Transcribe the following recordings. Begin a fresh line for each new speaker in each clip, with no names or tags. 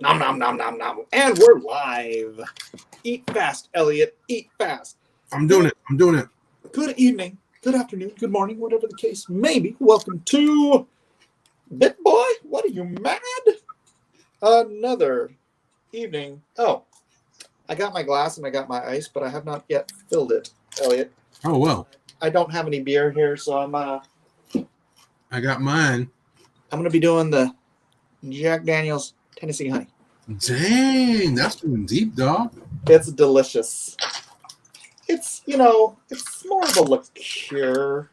Nom, nom, nom, nom, nom. And we're live. Eat fast, Elliot. Eat fast.
I'm doing it. I'm doing it.
Good evening, good afternoon, good morning, whatever the case may be. Welcome to Bitboy. What are you mad? Another evening. Oh, I got my glass and I got my ice, but I have not yet filled it, Elliot.
Oh, well.
I don't have any beer here, so
I got mine.
I'm going to be doing the Jack Daniel's Tennessee Honey.
Dang, that's going deep, dog.
It's delicious. It's, it's more of a liqueur.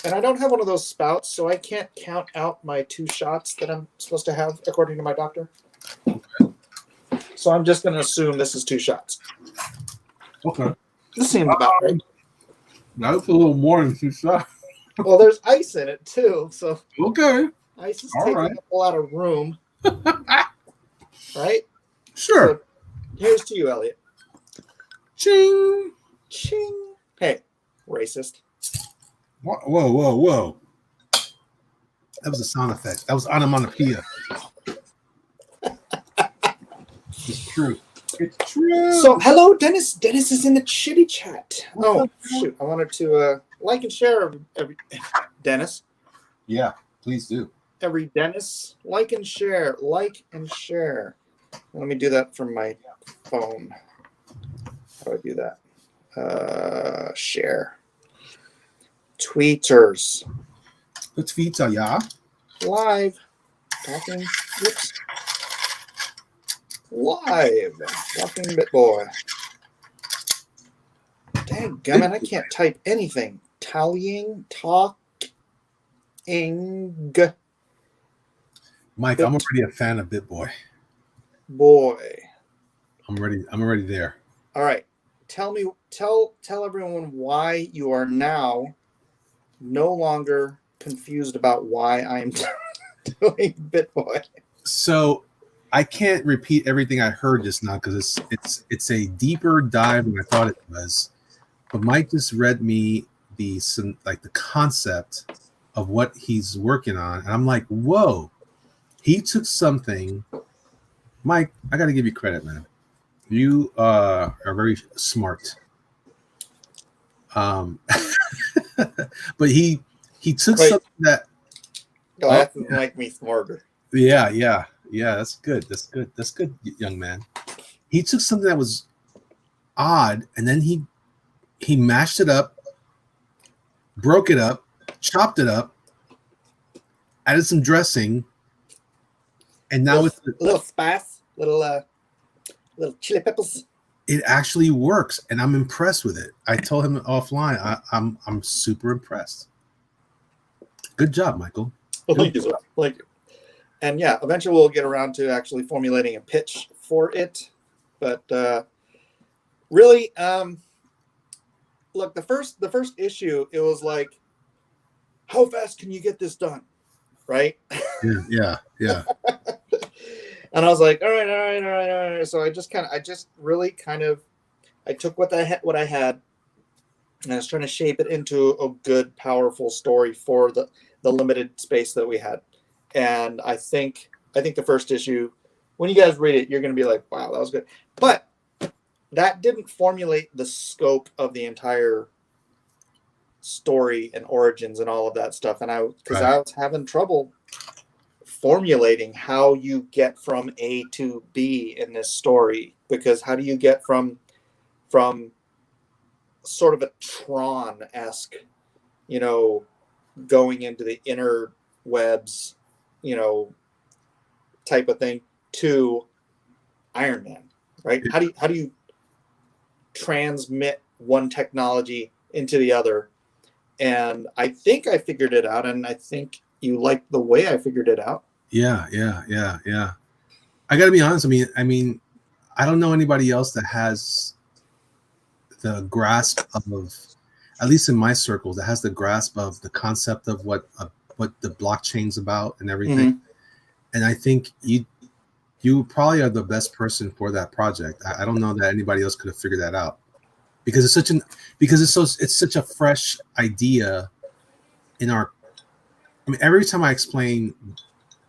And I don't have one of those spouts, so I can't count out my 2 shots that I'm supposed to have, according to my doctor.
Okay.
So I'm just going to assume this is 2 shots.
Okay.
This seems about right.
That's a little more than 2 shots.
Well, there's ice in it, too. So
Okay.
ice is
All
taking
right.
up a lot of room. Right?
Sure.
So here's to you, Elliot.
Ching.
Ching. Hey, racist.
Whoa, whoa, whoa. That was a sound effect. That was onomatopoeia. It's true. It's true.
So, hello, Dennis. Dennis is in the chitty chat.
What's up,
shoot. I wanted to like and share every Dennis.
Yeah, please do.
Every Dennis. Like and share. Like and share. Let me do that from my phone. How do I do that? Share. Tweeters.
Let's feature, yeah.
Live. Talking. Whoops. Live. Talking Bitboy. Danggummit, I can't type anything. Tallying. Talking.
Mike, I'm already a fan of Bitboy.
Boy.
I'm already there.
All right. Tell everyone why you are now no longer confused about why I'm doing Bitboy.
So I can't repeat everything I heard just now because it's a deeper dive than I thought it was. But Mike just read me the concept of what he's working on, and I'm like, whoa! He took something. Mike, I got to give you credit, man. You are very smart. But he took something that
glasses make me smarter.
Yeah. That's good, young man. He took something that was odd, and then he mashed it up, broke it up, chopped it up, added some dressing, and now it's
a little spice, little chili peppers.
It actually works, and I'm impressed with it. I told him offline, I'm super impressed. Good job, Michael.
Well, thank you, sir. Thank you. And yeah, eventually we'll get around to actually formulating a pitch for it. But really, look, the first issue, it was like, how fast can you get this done? Right?
Yeah.
And I was like, all right. So I took what I had, and I was trying to shape it into a good, powerful story for the limited space that we had. And I think the first issue, when you guys read it, you're going to be like, wow, that was good. But that didn't formulate the scope of the entire story and origins and all of that stuff. And I was having trouble formulating how you get from A to B in this story, because how do you get from sort of a Tron-esque, going into the inner webs, type of thing, to Iron Man, right? How do you transmit one technology into the other? And I think I figured it out, and I think you liked the way I figured it out.
Yeah. I got to be honest. I mean, I don't know anybody else that has the grasp of, at least in my circles, that has the grasp of the concept of what the blockchain's about and everything. Mm-hmm. And I think you probably are the best person for that project. I don't know that anybody else could have figured that out, because it's such a fresh idea in our. I mean, every time I explain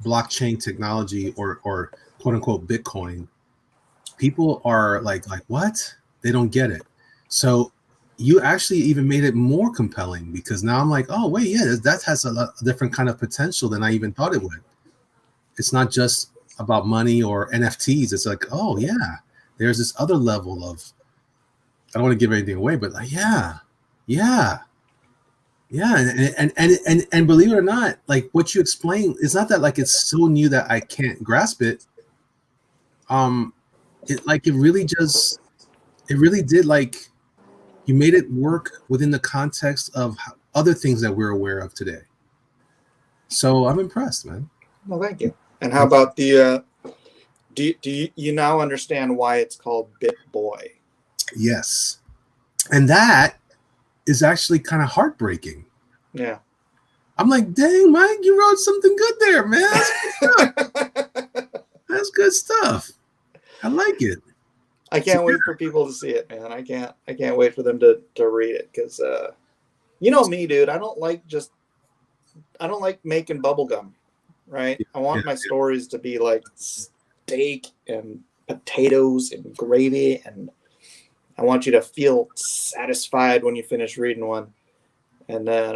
blockchain technology or quote unquote Bitcoin, people are like what? They don't get it. So you actually even made it more compelling because now I'm like, oh wait, yeah, that has a different kind of potential than I even thought it would. It's not just about money or NFTs. It's like, oh yeah, there's this other level of, I don't want to give anything away, but like, yeah, yeah, yeah, and believe it or not, like what you explain, it's not that like it's so new that I can't grasp it. Um, it like it really did like you made it work within the context of other things that we're aware of today. So I'm impressed, man.
Well, thank you. And how about the? Do you now understand why it's called Bitboy?
Yes, and that is actually kind of heartbreaking.
Yeah.
I'm like, dang, Mike, you wrote something good there, man. That's good stuff. I like it.
I can't wait for people to see it, man. I can't wait for them to read it because you know me, dude. I don't like making bubblegum, right? I want my stories to be like steak and potatoes and gravy, and I want you to feel satisfied when you finish reading one. And then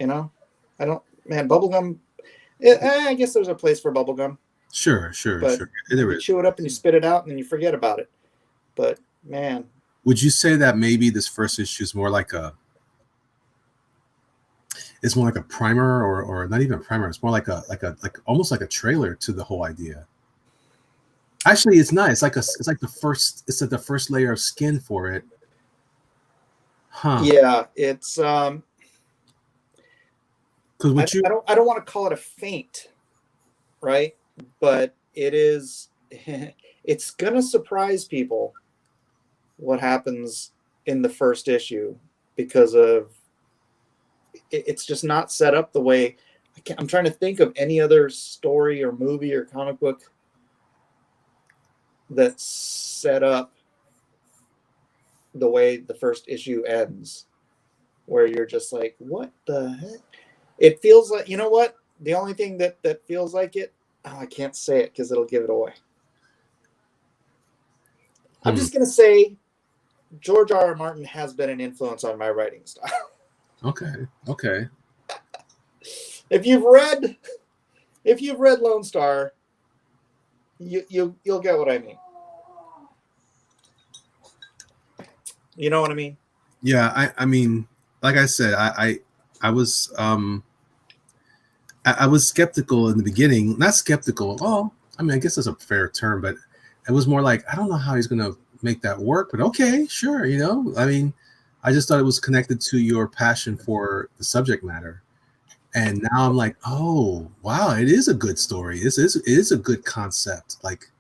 you know, I don't, man, bubblegum. I guess there's a place for bubblegum.
Sure.
But you chew it up and you spit it out and then you forget about it. But man,
would you say that maybe this first issue is more like a primer or not even a primer? It's more like almost like a trailer to the whole idea. Actually, it's not. It's like the first layer of skin for it. Huh.
Yeah, it's
Because
I don't want to call it a feint, right? But it is. It's gonna surprise people what happens in the first issue because of it's just not set up the way I'm trying to think of any other story or movie or comic book that's set up the way the first issue ends, where you're just like, what the heck? It feels like, you know what? The only thing that feels like it, I can't say it because it'll give it away. I'm just going to say George R. R. Martin has been an influence on my writing style.
Okay.
If you've read Lone Star, you'll get what I mean. You know what I mean?
Yeah, I mean, like I said, I was I was skeptical in the beginning. Not skeptical. Oh, I mean, I guess that's a fair term, but it was more like I don't know how he's gonna make that work. But okay, sure. I mean, I just thought it was connected to your passion for the subject matter. And now I'm like, oh wow, it is a good story. It is a good concept. Like,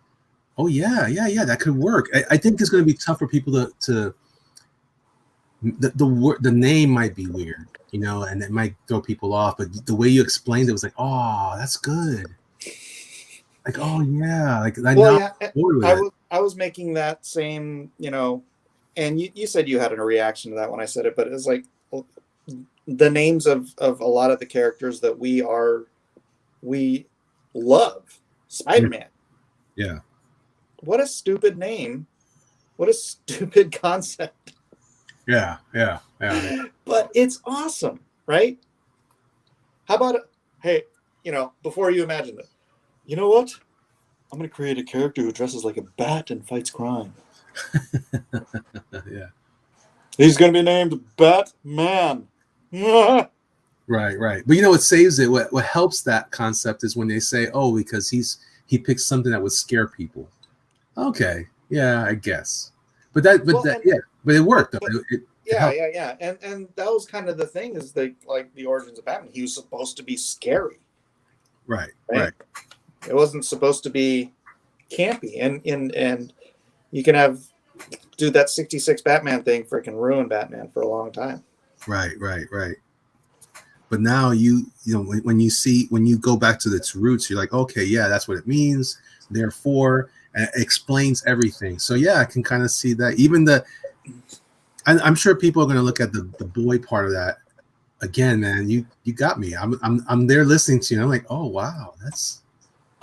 oh yeah, that could work. I think it's going to be tough for people to the name might be weird, and it might throw people off. But the way you explained it was like, oh, that's good. Like, oh yeah, like
I was making that same, and you said you had a reaction to that when I said it, but it's like the names of a lot of the characters that we love. Spider-Man.
Yeah.
What a stupid name. What a stupid concept.
Yeah.
But it's awesome, right? How about hey, before you imagine it, you know what? I'm going to create a character who dresses like a bat and fights crime.
Yeah.
He's going to be named Batman.
Right. But what saves it, what helps that concept is when they say, oh, because he picked something that would scare people. Okay. Yeah, I guess. But it worked.
Yeah. And that was kind of the thing is the origins of Batman. He was supposed to be scary.
Right.
It wasn't supposed to be campy. And you can do that 66 Batman thing freaking ruin Batman for a long time.
Right. But now when you go back to its roots, you're like, okay, yeah, that's what it means. Therefore, and it explains everything. So yeah, I can kind of see that. Even I'm sure people are going to look at the boy part of that again, man, you got me. I'm there listening to you. I'm like, oh wow, that's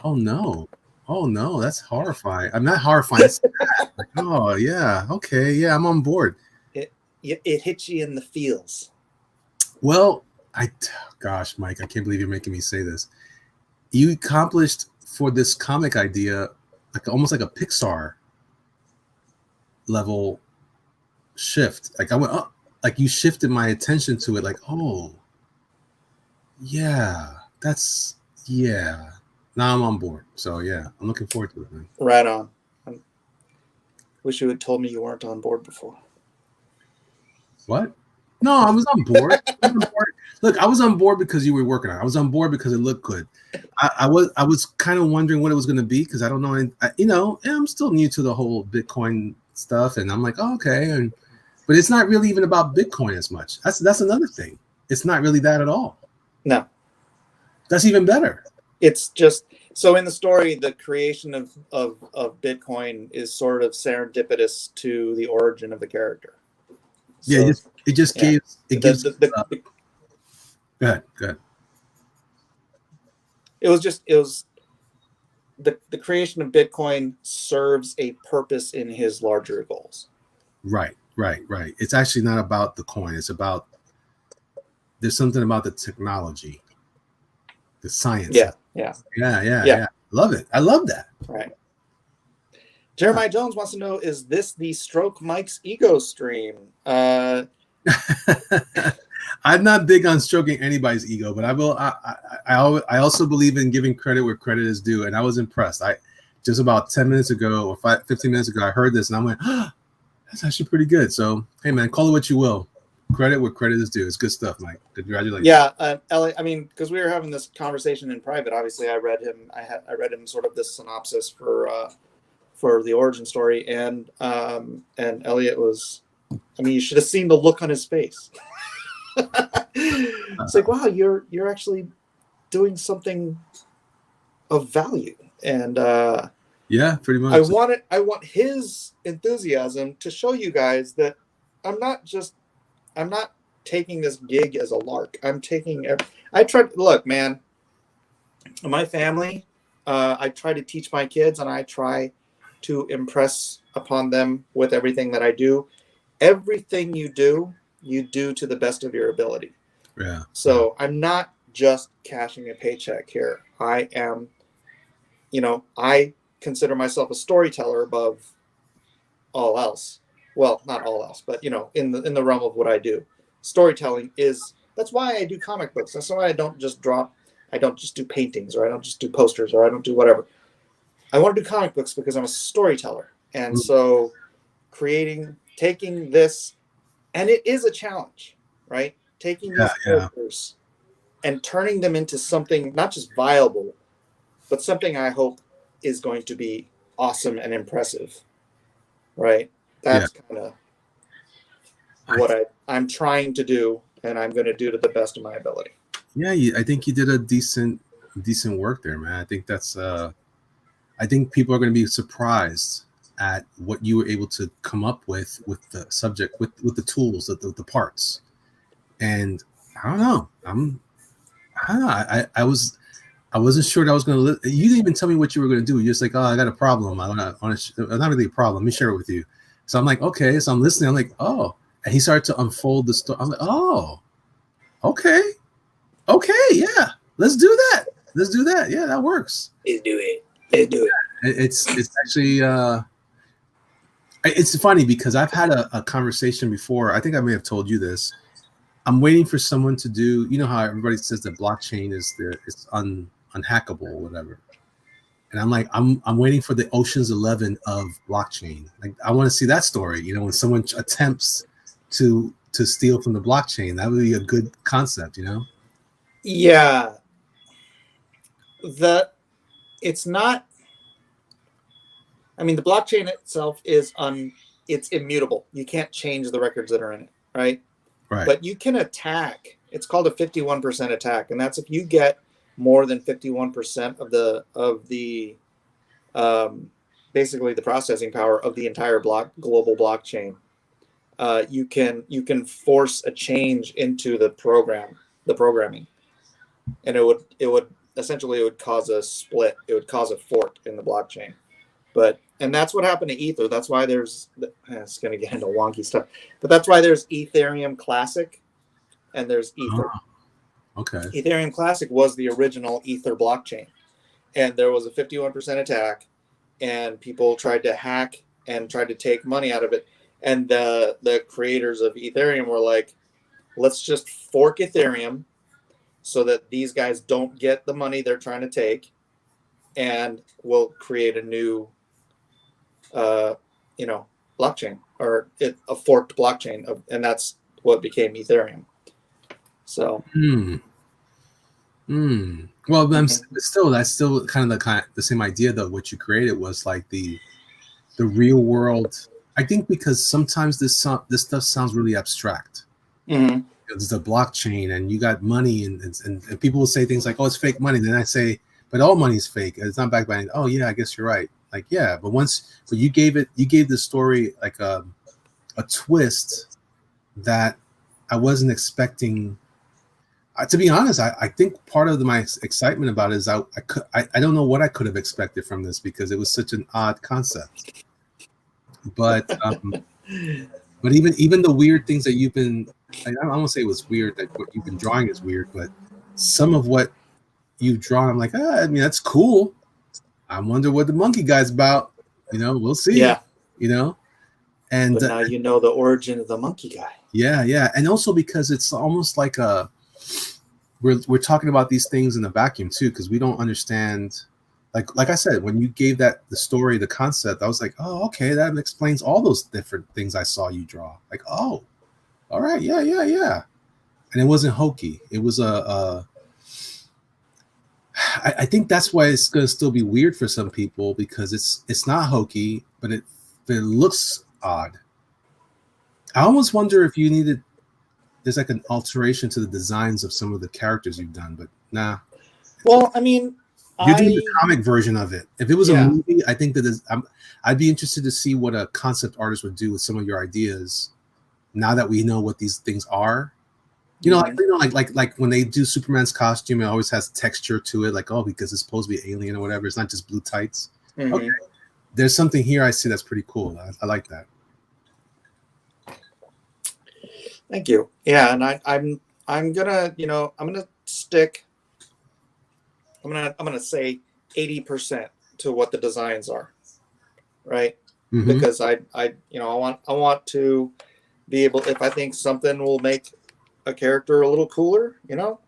oh no. Oh no, that's horrifying. I'm not horrifying. It's sad. Like, oh yeah, okay, yeah, I'm on board.
It hits you in the feels.
Well, gosh, Mike, I can't believe you're making me say this. You accomplished for this comic idea, like almost like a Pixar level shift. Like I went up, like you shifted my attention to it. Like, oh, yeah, that's yeah. Now I'm on board. So yeah, I'm looking forward to it, man.
Right on. I wish you had told me you weren't on board before.
What? No, I was on board. Look, I was on board because you were working on it. I was on board because it looked good. I was kind of wondering what it was going to be because I don't know. I'm still new to the whole Bitcoin stuff, and I'm like, oh, okay, but it's not really even about Bitcoin as much. That's another thing. It's not really that at all.
No,
that's even better.
It's just so in the story, the creation of Bitcoin is sort of serendipitous to the origin of the character. So,
yeah, it just
yeah.
gives. Go ahead.
It was the creation of Bitcoin serves a purpose in his larger goals.
Right. It's actually not about the coin. It's about there's something about the technology, the science. Yeah. Love it. I love that.
Right. Jeremiah Jones wants to know: is this the Stroke Mike's ego stream?
I'm not big on stroking anybody's ego, but I will. I also believe in giving credit where credit is due, and I was impressed. Just about 10 minutes ago or 15 minutes ago, I heard this, and I went, oh, "That's actually pretty good." So, hey, man, call it what you will. Credit where credit is due. It's good stuff, Mike. Congratulations.
Yeah, Ellie. I mean, because we were having this conversation in private. Obviously, I read him sort of this synopsis for the origin story, and Elliot was. I mean, you should have seen the look on his face. It's like, wow, you're actually doing something of value, and
yeah, pretty much.
I want his enthusiasm to show you guys that I'm not taking this gig as a lark. Look, man, my family, I try to teach my kids, and I try to impress upon them with everything that I do. Everything you do to the best of your ability.
Yeah.
So I'm not just cashing a paycheck here. I am, I consider myself a storyteller above all else. Well, not all else, but in the realm of what I do, storytelling that's why I do comic books. That's why I don't just do paintings, or I don't just do posters, or I don't do whatever. I want to do comic books because I'm a storyteller. And so taking this, and it is a challenge, right? Taking these characters and turning them into something not just viable, but something I hope is going to be awesome and impressive, right? That's kind of what I'm trying to do, and I'm going to do to the best of my ability.
Yeah, I think you did a decent work there, man. I think I think people are going to be surprised at what you were able to come up with the subject, with the tools, the parts. And I don't know. I wasn't sure that I was going to. You didn't even tell me what you were going to do. You're just like, oh, I got a problem. I want to. Not really a problem. Let me share it with you. So I'm like, okay. So I'm listening. I'm like, oh. And he started to unfold the story. I'm like, oh, okay, yeah. Let's do that. Yeah, that works.
Let's do it.
It's actually. It's funny because I've had a conversation before. I think I may have told you this. I'm waiting for someone to do. You know how everybody says that blockchain it's unhackable or whatever. And I'm like, I'm waiting for the Ocean's 11 of blockchain. Like, I want to see that story. When someone attempts to steal from the blockchain, that would be a good concept.
Yeah. It's not. I mean, the blockchain itself it's immutable. You can't change the records that are in it, right?
Right.
But you can attack. It's called a 51% attack, and that's if you get more than 51% of the basically the processing power of the entire global blockchain. you can force a change into the programming, and it would essentially, it would cause a split. It would cause a fork in the blockchain. And that's what happened to Ether. That's why it's going to get into wonky stuff, but that's why there's Ethereum Classic and there's Ether.
Oh, okay.
Ethereum Classic was the original Ether blockchain, and there was a 51% attack, and people tried to hack and tried to take money out of it. And the creators of Ethereum were like, let's just fork Ethereum so that these guys don't get the money they're trying to take, and we'll create a new blockchain, or a forked blockchain, and that's what became Ethereum. So
well, that's still kind of the same idea though. What you created was like the real world. I think because sometimes this stuff sounds really abstract.
Mm-hmm.
It's a blockchain and you got money, and people will say things like, oh, it's fake money. Then I say, but all money's fake. It's not backed by anything. Oh yeah, I guess you're right. Like, yeah, but you gave the story like a twist that I wasn't expecting. To be honest, I think part of my excitement about it is I don't know what I could have expected from this, because it was such an odd concept. But but even the weird things that you've been, I don't want to say it was weird that what you've been drawing is weird, but some of what you've drawn, I'm like, I mean, that's cool. I wonder what the monkey guy's about. We'll see.
Yeah.
And
but now you know the origin of the monkey guy.
Yeah, and also because it's almost like we're talking about these things in a vacuum too, because we don't understand. Like I said, when you gave the story, the concept, I was like, oh, okay, that explains all those different things I saw you draw. Like, oh, all right, yeah. And it wasn't hokey. It was I think that's why it's gonna still be weird for some people, because it's not hokey, but it looks odd. I almost wonder if there's like an alteration to the designs of some of the characters you've done, but nah.
Well, I mean,
you're doing the comic version of it. If it was a movie, I think that I'd be interested to see what a concept artist would do with some of your ideas. Now that we know what these things are, like when they do Superman's costume, it always has texture to it, like, oh, because it's supposed to be alien or whatever. It's not just blue tights. Mm-hmm. Okay, there's something here I see that's pretty cool. I like that.
Thank you. Yeah, and I'm gonna stick. I'm gonna say 80% to what the designs are, right? Mm-hmm. Because I want to be able, if I think something will make a character a little cooler,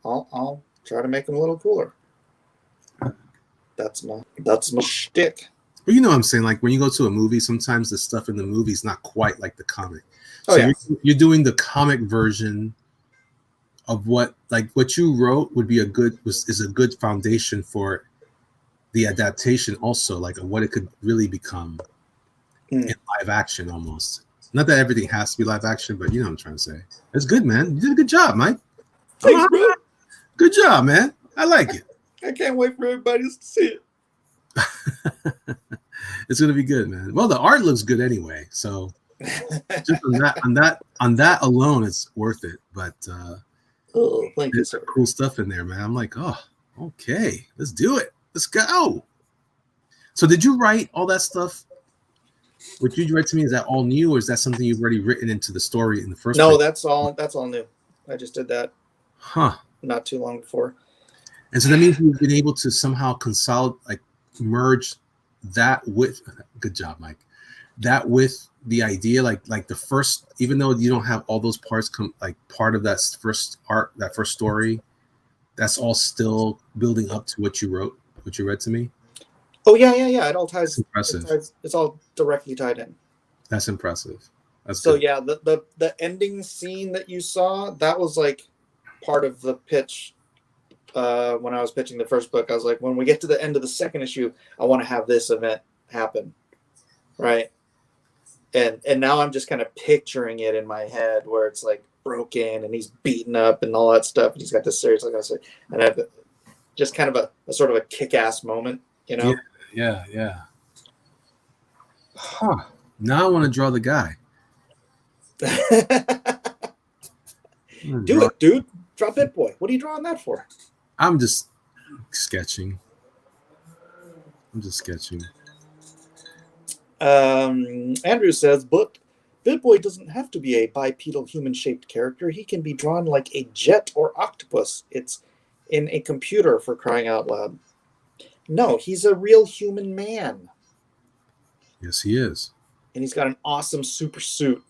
I'll try to make them a little cooler. That's my shtick.
Well, what I'm saying, like when you go to a movie, sometimes the stuff in the movie is not quite like the comic. So you're doing the comic version of what you wrote is a good foundation for the adaptation, also like of what it could really become in live action almost. Not that everything has to be live action, but you know what I'm trying to say. It's good, man. You did a good job, Mike.
Thanks, bro.
Good job, man. I like it.
I can't wait for everybody to see it.
It's gonna be good, man. Well, the art looks good anyway, so just on that alone, it's worth it. But
thank you, sir.
Cool stuff in there, man. I'm like, oh, okay, let's do it. Let's go. So, did you write all that stuff? What you read to me, is that all new, or is that something you've already written into the story in the first place?
No, that's all new. I just did that. Not too long before.
And so that means you've been able to somehow consolidate, merge that with. Good job, Mike. That with the idea, like the first, even though you don't have all those parts part of that first art, that first story, that's all still building up to what you wrote, what you read to me.
Oh yeah. It all ties.
That's impressive.
It's all directly tied in.
That's impressive. That's
so
good.
Yeah. The ending scene that you saw, that was like part of the pitch. When I was pitching the first book, I was like, when we get to the end of the second issue, I want to have this event happen, right? And now I'm just kind of picturing it in my head where it's like broken and he's beaten up and all that stuff, and he's got this series, like I said, and I have just kind of a sort of a kick-ass moment,
Yeah. Huh. Now I want to draw the guy.
Do it, dude. Draw Bitboy. What are you drawing that for?
I'm just sketching. I'm just sketching.
Andrew says, but Bitboy doesn't have to be a bipedal human-shaped character. He can be drawn like a jet or octopus. It's in a computer, for crying out loud. No, he's a real human man.
Yes, he is.
And he's got an awesome super suit.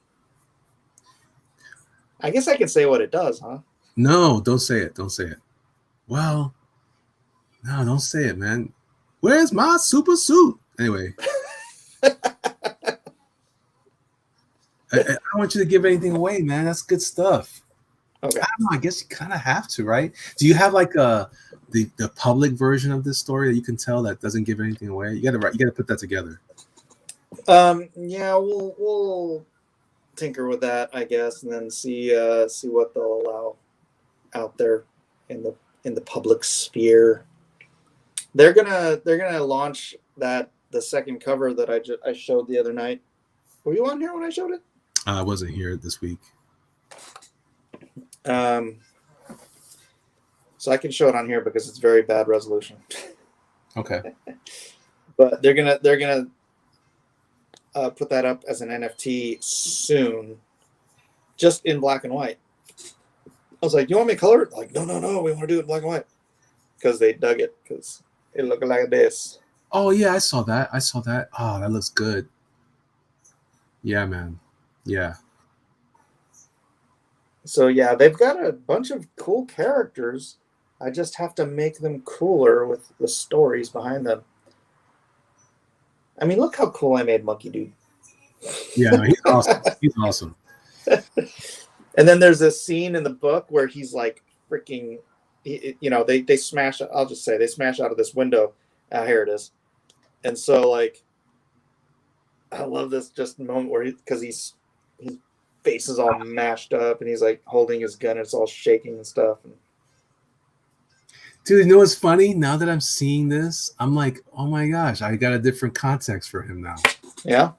I guess I can say what it does, huh?
No, don't say it. Don't say it. Well, no, don't say it, man. Where's my super suit? Anyway. I don't want you to give anything away, man. That's good stuff.
Okay.
I don't know. I guess you kind of have to, right? Do you have like the public version of this story that you can tell that doesn't give anything away? You gotta put that together.
Yeah, we'll tinker with that, I guess, and then see what they'll allow out there in the public sphere. They're gonna launch the second cover that I showed the other night. Were you on here when I showed it?
I wasn't here this week.
So I can show it on here because it's very bad resolution.
Okay.
But they're gonna put that up as an NFT soon, just in black and white. I was like, "You want me to color it?" Like, no, we want to do it in black and white because they dug it because it looked like this.
Oh yeah, I saw that. Oh, that looks good. Yeah, man. Yeah.
So yeah, they've got a bunch of cool characters. I just have to make them cooler with the stories behind them. I mean, look how cool I made Monkey Dude.
Yeah, no, he's awesome. He's awesome.
And then there's this scene in the book where he's like freaking, they smash. I'll just say they smash out of this window. Here it is. And so like, I love this just moment where because his face is all mashed up and he's like holding his gun and it's all shaking and stuff.
Dude, you know what's funny? Now that I'm seeing this, I'm like, oh my gosh, I got a different context for him now.
Yeah?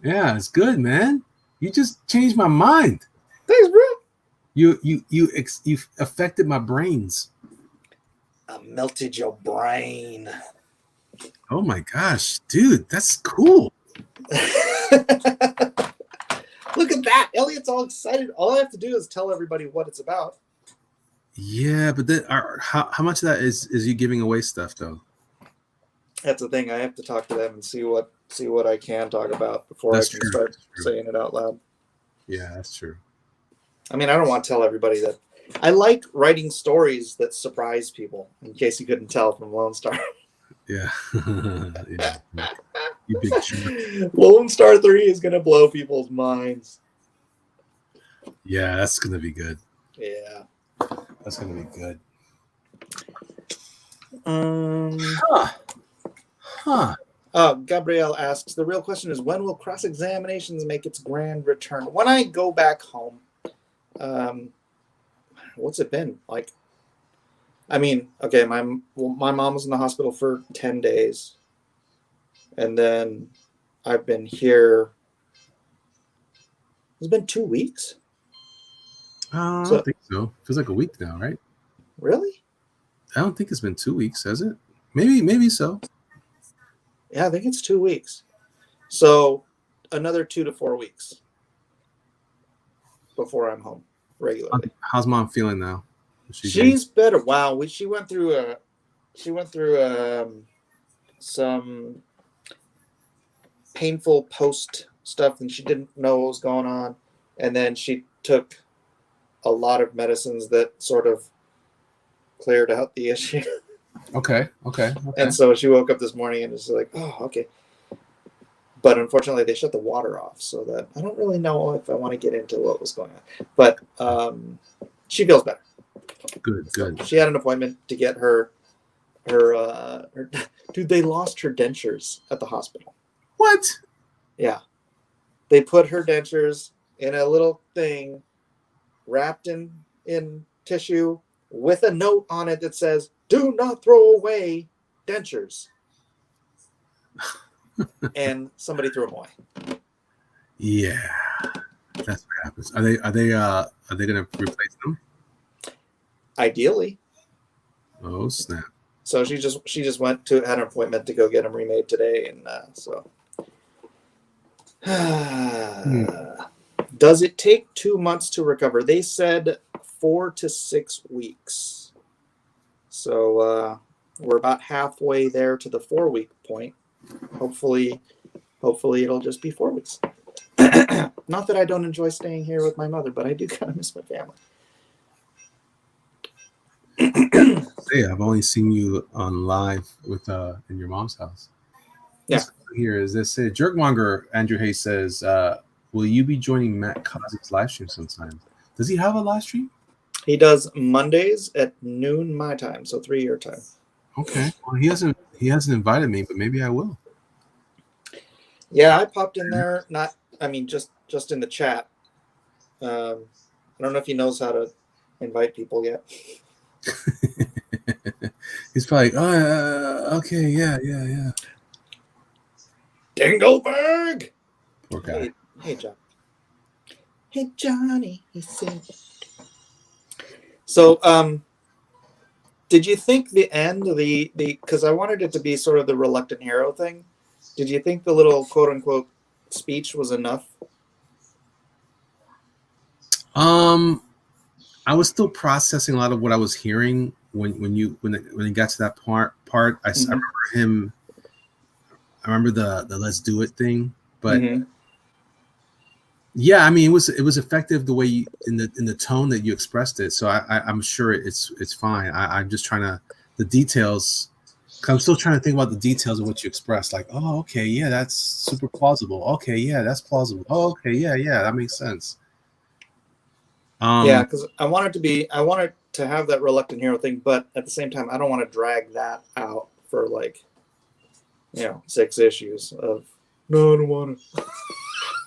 Yeah, it's good, man. You just changed my mind.
Thanks, bro.
You affected my brains.
I melted your brain.
Oh my gosh, dude, that's cool.
Look at that. Elliot's all excited. All I have to do is tell everybody what it's about.
Yeah, but then how much of that is you giving away stuff though?
That's the thing. I have to talk to them and see what I can talk about before I can start saying it out loud.
Yeah, that's true.
I mean, I don't want to tell everybody that. I like writing stories that surprise people, in case you couldn't tell from Lone Star.
Yeah. Yeah. You big jerk.
Lone Star 3 is going to blow people's minds.
Yeah, that's going to be good.
Yeah.
That's going to be good.
Gabrielle asks, the real question is, when will cross-examinations make its grand return? When I go back home. What's it been? Like, I mean, okay, my mom was in the hospital for 10 days. And then I've been here. It's been 2 weeks.
I don't think so. Feels like a week now, right?
Really?
I don't think it's been 2 weeks, has it? Maybe so.
Yeah, I think it's 2 weeks. So another 2 to 4 weeks before I'm home regularly.
How's mom feeling now?
She's better. Wow, she went through some painful post stuff, and she didn't know what was going on, and then she took a lot of medicines that sort of cleared out the issue.
Okay.
And so she woke up this morning and was like, oh, okay. But unfortunately, they shut the water off, so that I don't really know if I want to get into what was going on. But she feels better.
Good.
She had an appointment to get her dude, they lost her dentures at the hospital.
What?
Yeah. They put her dentures in a little thing wrapped in tissue with a note on it that says, do not throw away dentures. And somebody threw them away.
Yeah. That's what happens. Are they gonna replace them?
Ideally.
Oh snap!
So she just had an appointment to go get them remade today, and so.
Hmm.
Does it take 2 months to recover? They said 4 to 6 weeks. So we're about halfway there to the 4 week point. Hopefully it'll just be 4 weeks. Not that I don't enjoy staying here with my mother, but I do kind of miss my family.
Hey, I've only seen you on live with in your mom's house.
Yeah.
Here is this Jerkmonger Andrew Hayes says, will you be joining Matt Cosby's live stream sometime? Does he have a live stream?
He does Mondays at noon my time, so 3 your time.
Okay. Well, he hasn't invited me, but maybe I will.
Yeah, I popped in there. Just in the chat. I don't know if he knows how to invite people yet.
He's probably okay, yeah.
Dingleberg.
Poor guy.
Hey, John. Hey, Johnny. He said. So, did you think the end, the because I wanted it to be sort of the reluctant hero thing? Did you think the little quote unquote speech was enough?
I was still processing a lot of what I was hearing when it got to that part. I remember him. I remember the "Let's do it" thing, but yeah, I mean, it was effective the way you, in the tone that you expressed it. So I'm sure it's fine. I'm just trying to the details. Cause I'm still trying to think about the details of what you expressed. Like, oh, okay, yeah, that's super plausible. Okay, yeah, that's plausible. Oh, okay, yeah, that makes sense.
Yeah, because I wanted to have that reluctant hero thing, but at the same time, I don't want to drag that out for 6 issues of no, I don't want to.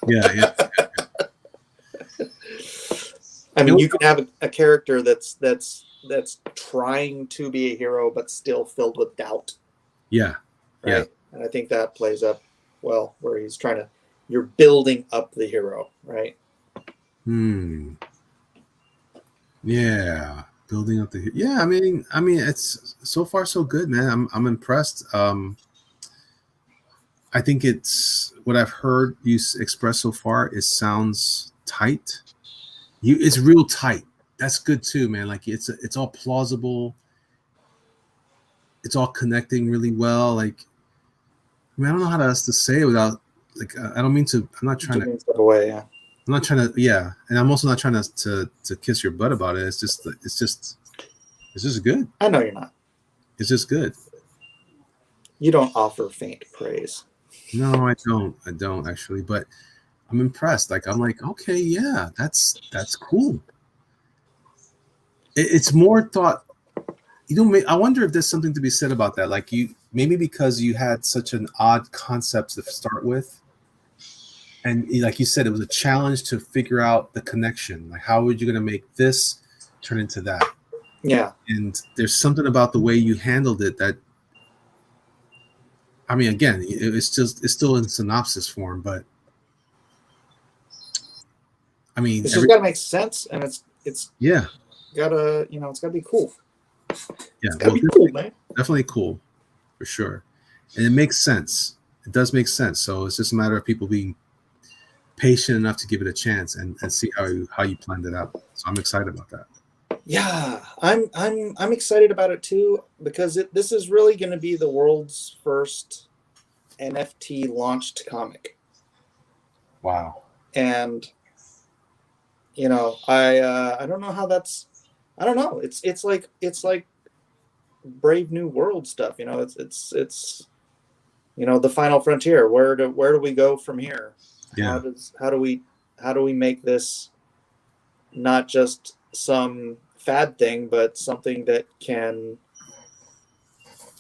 Yeah.
I mean, you can have a character that's trying to be a hero, but still filled with doubt.
Yeah.
Right?
Yeah.
And I think that plays up well where you're building up the hero, right?
Yeah. Building up the I mean it's so far so good, man. I'm impressed. I think it's what I've heard you express so far. It sounds tight. It's real tight. That's good too, man. Like it's all plausible. It's all connecting really well. Like, I mean, I don't know how else to say it without I don't mean to. I'm not trying to
step away. Yeah.
I'm not trying to. Yeah, and I'm also not trying to kiss your butt about it. It's just good.
I know you're not.
It's just good.
You don't offer faint praise.
No, I don't actually, but I'm impressed. Like, I'm like, okay, yeah, that's cool. It's more thought. I wonder if there's something to be said about that. Like, maybe because you had such an odd concept to start with, and like you said, it was a challenge to figure out the connection. Like, how are you going to make this turn into that?
Yeah.
And there's something about the way you handled it that, I mean, again, it's still in synopsis form, but I mean,
it's just got to make sense, and it's
yeah,
gotta it's gotta be cool.
Yeah,
it's gotta be cool, man.
Definitely cool, for sure, and it makes sense. It does make sense. So it's just a matter of people being patient enough to give it a chance and see how you planned it out. So I'm excited about that.
Yeah, I'm excited about it too, because this is really going to be the world's first NFT launched comic.
Wow.
And I don't know how that's. I don't know. It's like Brave New World stuff. It's the final frontier. Where do we go from here?
Yeah.
How do we make this not just some fad thing, but something that can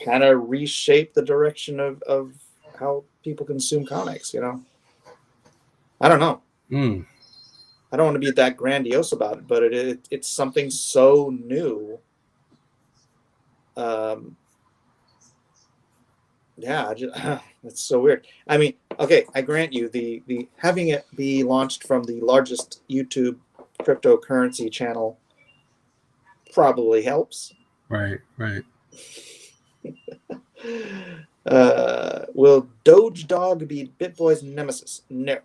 kind of reshape the direction of how people consume comics? I don't know. I don't want to be that grandiose about it, but it's something so new yeah, it's so weird. I mean, okay, I grant you the having it be launched from the largest YouTube cryptocurrency channel probably helps.
Right, right.
Will Doge Dog be Bitboy's nemesis? No.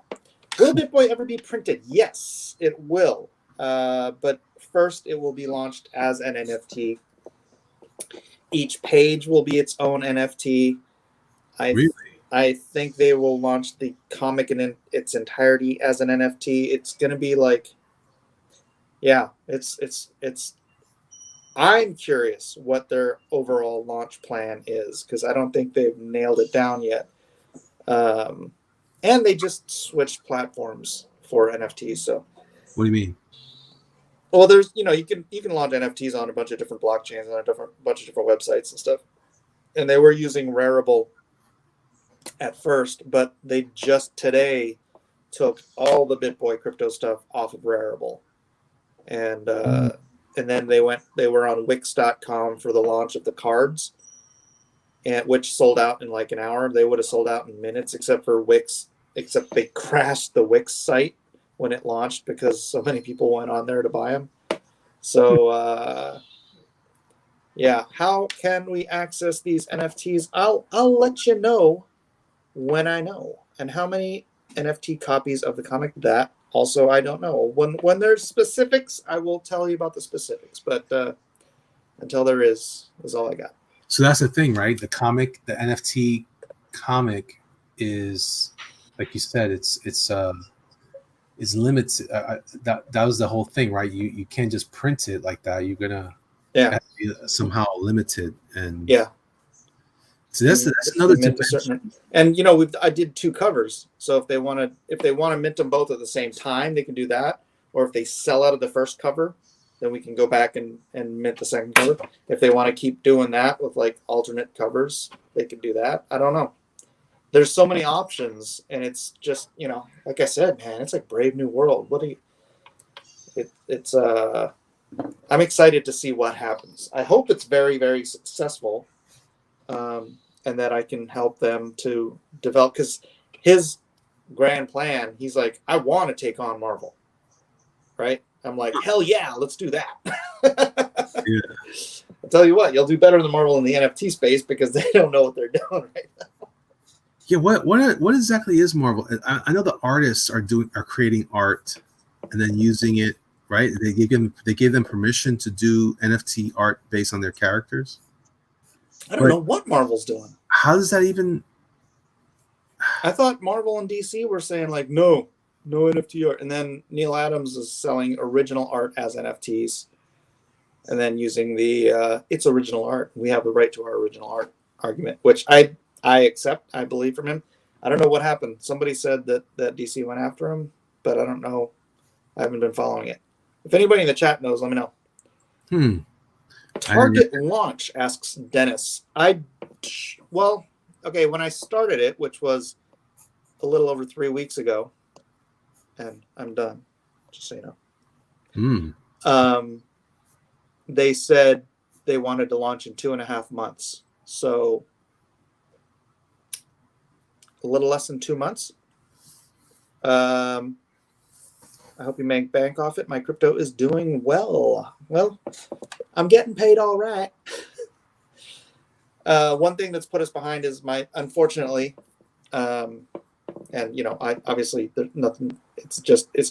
Will Bitboy ever be printed? Yes, it will. But first, it will be launched as an NFT. Each page will be its own NFT. I
Really?
I think they will launch the comic in its entirety as an NFT. It's gonna be like, yeah, it's. I'm curious what their overall launch plan is because I don't think they've nailed it down yet. Um, and they just switched platforms for NFTs. So,
What do you mean?
well, there's you can launch NFTs on a bunch of different blockchains and a different bunch of different websites and stuff. And they were using Rarible at first, but they just today took all the Bitboy crypto stuff off of Rarible, and and then they were on Wix.com for the launch of the cards, and which sold out in like an hour. They would have sold out in minutes, except for Wix. Except they crashed the Wix site when it launched because so many people went on there to buy them. So yeah, how can we access these NFTs? I'll let you know when I know. And how many NFT copies of the comic? That also I don't know. When there's specifics, I will tell you about the specifics. But until there is all I got.
So that's the thing, right? The comic, the NFT comic is, like you said, it's limited. That was the whole thing, right? You can't just print it like that. You're gonna
Yeah,
be somehow limited, and
yeah.
so that's another
Mint a
dimension.
certain, and I did two covers. So if they want to mint them both at the same time, they can do that. Or if they sell out of the first cover, then we can go back and mint the second cover. If they want to keep doing that with like alternate covers, they can do that. I don't know. There's so many options, and it's just like I said, man, it's like Brave New World. What do you? It's I'm excited to see what happens. I hope it's very very successful, and that I can help them to develop because his grand plan. He's like, I want to take on Marvel, right? I'm like, hell yeah, let's do that.
Yeah.
I'll tell you what, you'll do better than Marvel in the NFT space because they don't know what they're doing right now.
Yeah, what exactly is Marvel? I know the artists are creating art and then using it, right? They gave them permission to do NFT art based on their characters.
I don't
But
know what Marvel's doing.
how does that even?
I thought Marvel and DC were saying like, no NFT art, and then Neil Adams is selling original art as NFTs, and then using the it's original art. We have the right to our original art argument, which I accept. I believe from him. I don't know what happened. Somebody said that DC went after him, but I don't know. I haven't been following it. If anybody in the chat knows, let me know.
Hmm.
Target launch, asks Dennis. Well, okay, when I started it, which was a little over 3 weeks ago, and I'm done, just so you know. They said they wanted to launch in 2.5 months. So a little less than 2 months. I hope you make bank off it. My crypto is doing well. Well, I'm getting paid all right. One thing that's put us behind is unfortunately, and I obviously there's nothing. It's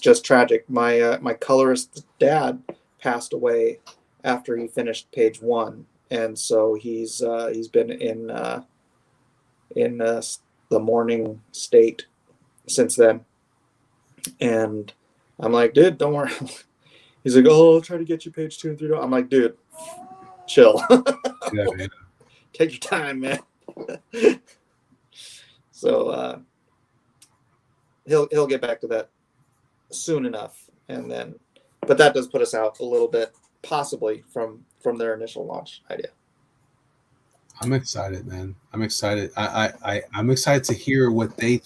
just tragic. My colorist dad passed away after he finished page 1, and so he's been in the mourning state since then. And I'm like, dude, don't worry. He's like, oh, I'll try to get you page 2 and 3. I'm like, dude, chill.
Yeah.
Take your time, man. So he'll get back to that soon enough, and then, but that does put us out a little bit, possibly from their initial launch idea.
I'm excited, man. I'm excited. I'm excited to hear what they.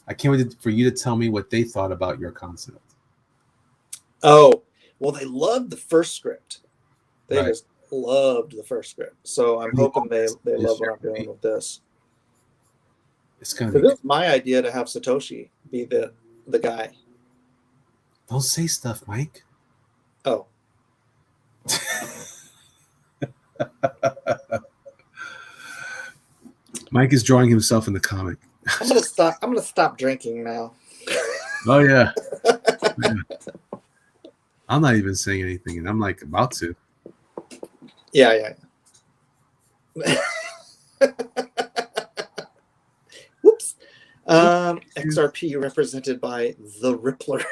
I can't wait for you to tell me what they thought about your concept.
Oh, well, they loved the first script. They
Right.
just loved the first script. So I'm hoping they love what I'm doing with this.
It's gonna
Because
be.
it was my idea to have Satoshi be the guy.
Don't say stuff, Mike.
Oh,
Mike is drawing himself in the comic.
I'm gonna stop. I'm gonna stop drinking now.
Oh yeah. I'm not even saying anything, and I'm like about to.
Yeah. Whoops. XRP represented by the Rippler.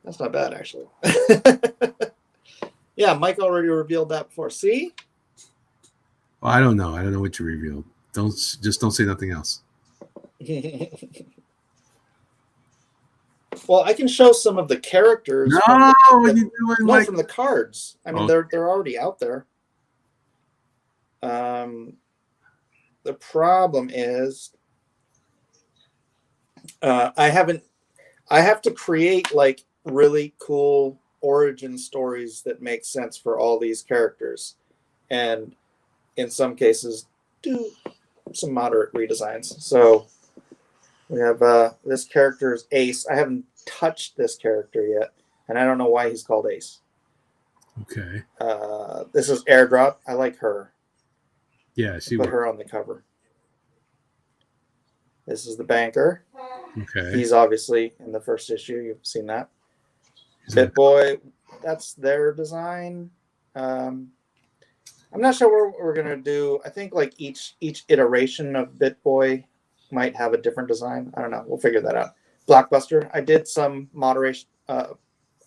That's not bad, actually. Yeah, Mike already revealed that before. See?
Well, I don't know. I don't know what you revealed. Don't say nothing else.
Well, I can show some of the characters.
No, what are you doing,
No,
Mike?
from the cards. I mean, they're already out there. The problem is, I have to create like really cool origin stories that make sense for all these characters, and in some cases do some moderate redesigns. So we have this character is Ace. I haven't touched this character yet, and I don't know why he's called Ace.
Okay.
This is Airdrop. I like her.
Yeah, she
Put her on the cover. This is the banker.
Okay.
He's obviously in the first issue. You've seen that. Bitboy, that's their design. I'm not sure what we're gonna do. I think like each iteration of Bitboy might have a different design. I don't know. We'll figure that out. Blockbuster. I did some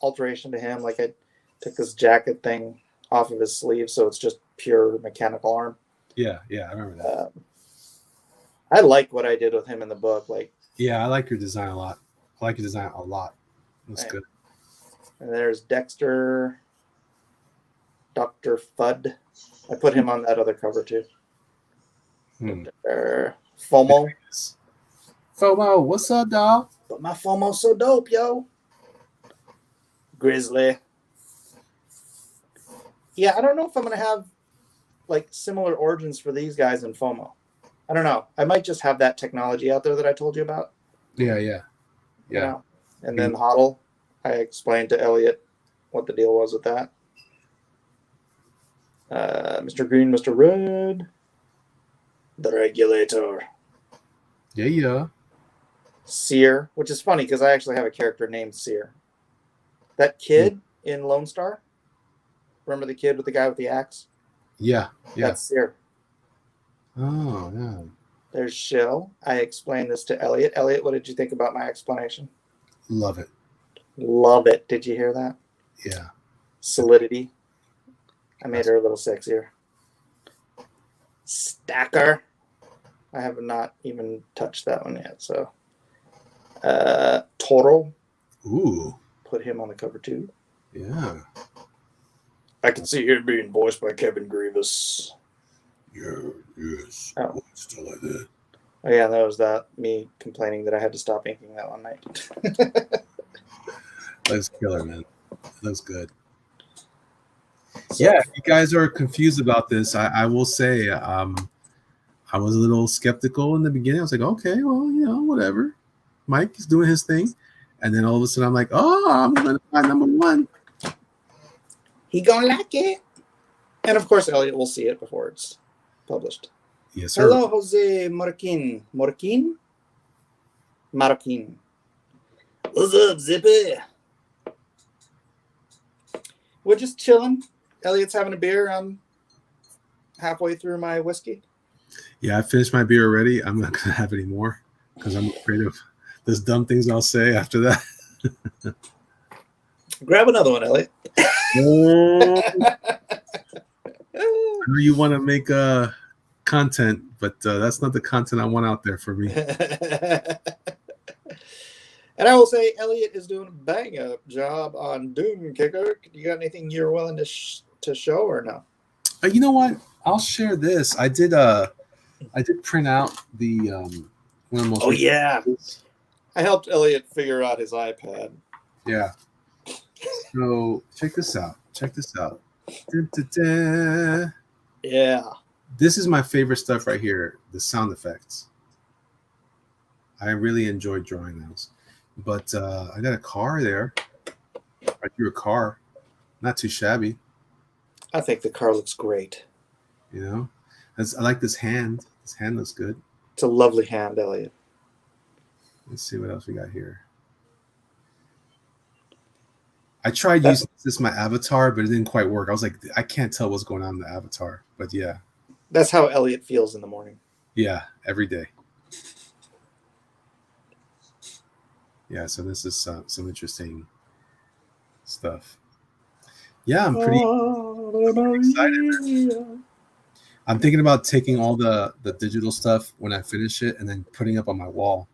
alteration to him. Like I took this jacket thing off of his sleeve, so it's just pure mechanical arm.
Yeah, I remember that.
I like what I did with him in the book. Like,
yeah, I like your design a lot. I like your design a lot. That's good.
And there's Dexter, Dr. Fudd. I put him on that other cover too. FOMO.
FOMO, what's up, dog?
But my FOMO's so dope, yo. Grizzly. Yeah, I don't know if I'm gonna have like similar origins for these guys in FOMO. I don't know. I might just have that technology out there that I told you about.
Yeah.
You know? And then HODL, I explained to Elliot what the deal was with that. Mr. Green, Mr. Red, the Regulator.
Yeah.
Seer, which is funny because I actually have a character named Seer. That kid in Lone Star. Remember the kid with the guy with the axe?
Yeah.
That's Seer.
Oh, yeah.
There's Shill. I explained this to Elliot. Elliot, what did you think about my explanation?
Love it.
Love it. Did you hear that?
Yeah.
Solidity. I made her a little sexier. Stacker. I have not even touched that one yet. So, Toro.
Ooh.
Put him on the cover too.
Yeah.
I can see him being voiced by Kevin Grievous.
Yeah, yes.
Oh.
Still like that.
Oh yeah, that was me complaining that I had to stop inking that one night.
That's killer, man. That's good.
So,
yeah, if you guys are confused about this, I will say I was a little skeptical in the beginning. I was like, okay, well, whatever. Mike is doing his thing. And then all of a sudden I'm like, oh, I'm going to find number one.
He gonna like it. And of course, Elliot will see it before it's published.
Yes, sir.
Hello, Jose Marroquin. Marroquin. What's up, Zippy? We're just chilling. Elliot's having a beer. I'm halfway through my whiskey.
Yeah, I finished my beer already. I'm not going to have any more because I'm afraid of those dumb things I'll say after that.
Grab another one, Elliot.
I know you want to make content, but that's not the content I want out there for me.
And I will say, Elliot is doing a bang-up job on Doom Kicker. You got anything you're willing to show or no?
You know what? I'll share this. I did print out the one of the most.
Oh yeah, I helped Elliot figure out his iPad.
Yeah. So check this out. Dun, dun, dun.
Yeah.
This is my favorite stuff right here, the sound effects. I really enjoyed drawing those. But I got a car there. I drew a car. Not too shabby,
I think the car looks great.
you know. I like this hand. This hand looks good.
It's a lovely hand, Elliot.
Let's see what else we got here. I tried
That-
using this as my avatar, but it didn't quite work. I was like, I can't tell what's going on in the avatar. But yeah,
That's how Elliot feels in the morning.
yeah, every day. Yeah, so this is some interesting stuff. Yeah, I'm pretty excited. I'm thinking about taking all the digital stuff when I finish it and then putting up on my wall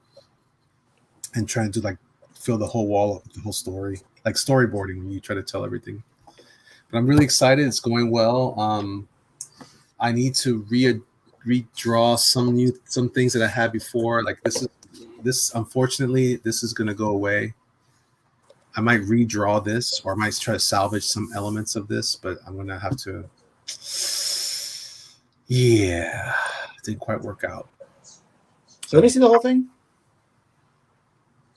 and trying to like fill the whole wall up with the whole story, like storyboarding when you try to tell everything. But I'm really excited. It's going well. I need to redraw some things that I had before. Like this unfortunately this is gonna go away. I might redraw this or I might try to salvage some elements of this, but I'm gonna have to. Yeah, it didn't quite work out.
So let me see the whole thing.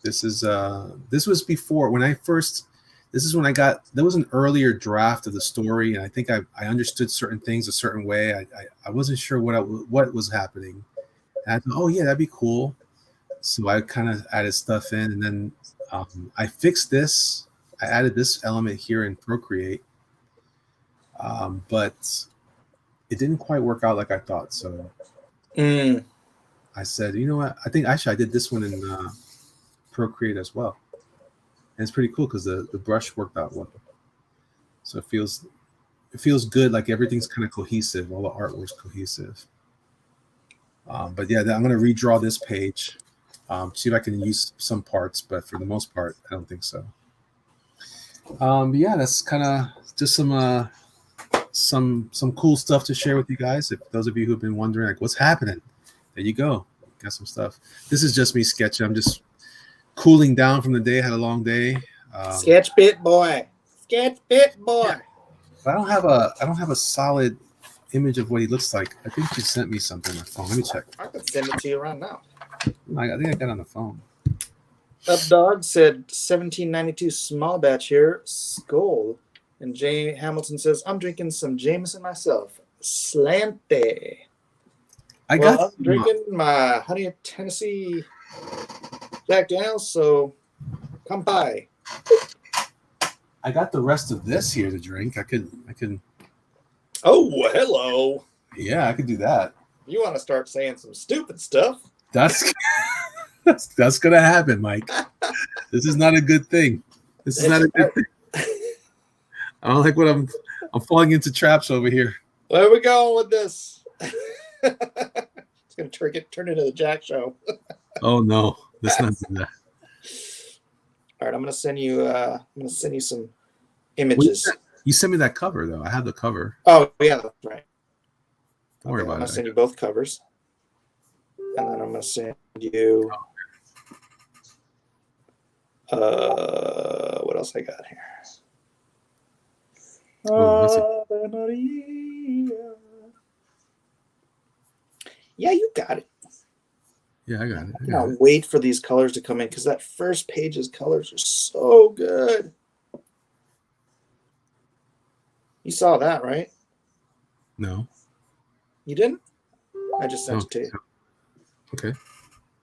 This was before when I first. This is when I got. There was an earlier draft of the story, and I think I understood certain things a certain way. I wasn't sure what was happening. And I thought, oh yeah, that'd be cool. So I kind of added stuff in, and then I fixed this. I added this element here in Procreate, but it didn't quite work out like I thought. So I said, you know what? I think actually I did this one in Procreate as well. And it's pretty cool because the brush worked out well. So it feels good, like everything's kind of cohesive. All the artwork's cohesive. But yeah, I'm going to redraw this page. See if I can use some parts, but for the most part, I don't think so. But yeah, that's kind of just some cool stuff to share with you guys. If those of you who've been wondering, like, what's happening, there you go. Got some stuff. This is just me sketching. I'm just cooling down from the day. I had a long day.
Sketch Bitboy. Sketch Bitboy.
Yeah. But I don't have a solid image of what he looks like. I think she sent me something on my phone. Let me check.
I can send it to you right now.
I think I got it on the phone.
Up Dog said 1792 small batch here. Skull. And Jay Hamilton says, I'm drinking some Jameson myself. Slante.
I'm
drinking my Honey Tennessee Jack Daniels, so come by.
I got the rest of this here to drink. I could.
Oh, hello.
Yeah, I could do that.
You want to start saying some stupid stuff?
That's gonna happen, Mike. This is not a good thing. This is not a good thing. I don't like what I'm falling into traps over here.
Where are we going with this? It's gonna turn into the Jack Show.
Oh no, let's not do that.
All right, I'm gonna send you some images.
You sent me that cover though. I have the cover.
Oh yeah, that's right.
Don't worry about it.
I'm gonna send you both covers, and then I'm gonna send you. What else I got here? Yeah, you got it.
Yeah, I got it.
I cannot wait for these colors to come in because that first page's colors are so good. You saw that, right?
No.
You didn't? I just sent it to you.
Okay.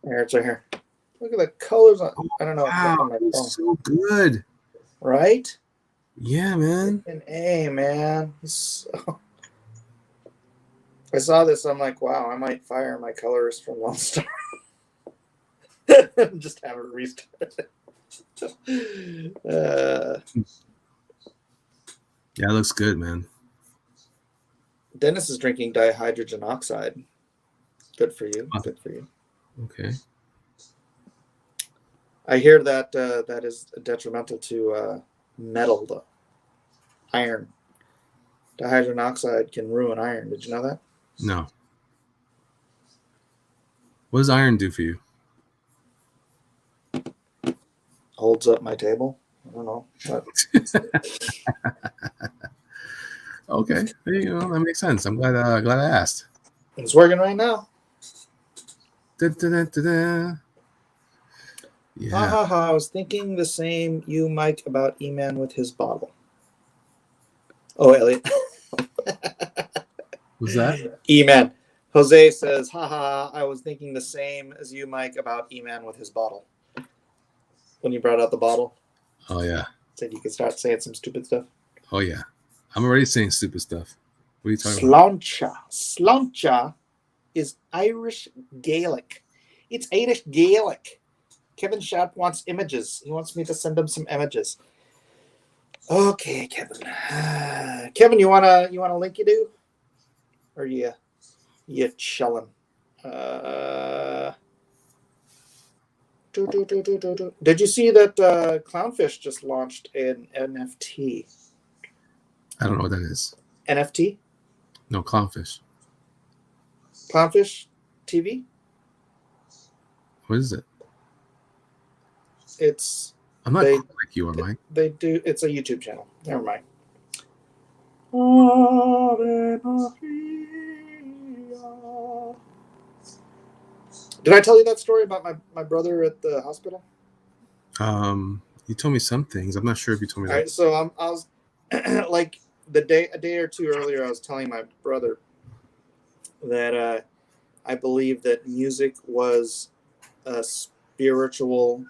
Here, it's right here. Look at the colors on. I don't know.
Wow,
On my phone.
so good.
Right?
Yeah, man.
And A, man. So... I saw this. I'm like, wow, I might fire my colorist from Lone Star. Just have it restart.
Yeah, it looks good, man.
Dennis is drinking dihydrogen oxide. Good for you. Good for you.
Okay.
I hear that that is detrimental to metal, though. Iron. Dihydrogen oxide can ruin iron. Did you know that?
No. What does iron do for you?
Holds up my table. I don't know.
Okay, that makes sense. I'm glad I asked.
It's working right now.
Dun, dun, dun, dun, dun.
Ha
Yeah.
ha ha! I was thinking the same, you, Mike, about E-Man with his bottle. Oh, Elliot.
Was that?
E-Man. Jose says, haha, I was thinking the same as you, Mike, about E-Man with his bottle. When you brought out the bottle,
Oh yeah.
said you could start saying some stupid stuff.
Oh yeah. I'm already saying stupid stuff. What are you talking about?
Sláinte. Sláinte is Irish Gaelic. It's Irish Gaelic. Kevin Sharp wants images. He wants me to send him some images. Okay, Kevin. Kevin, you wanna link you do? Or you chilling? Did you see that Clownfish just launched an NFT?
I don't know what that is.
NFT?
No, clownfish.
Clownfish TV?
What is it?
It's
I'm not
they
cool like you are, Mike.
they do. It's a YouTube channel. Never mind. Ave Maria. Did I tell you that story about my brother at the hospital?
You told me some things. I'm not sure if you told me
All
that.
right, so I was like a day or two earlier, I was telling my brother that I believe that music was a spiritual,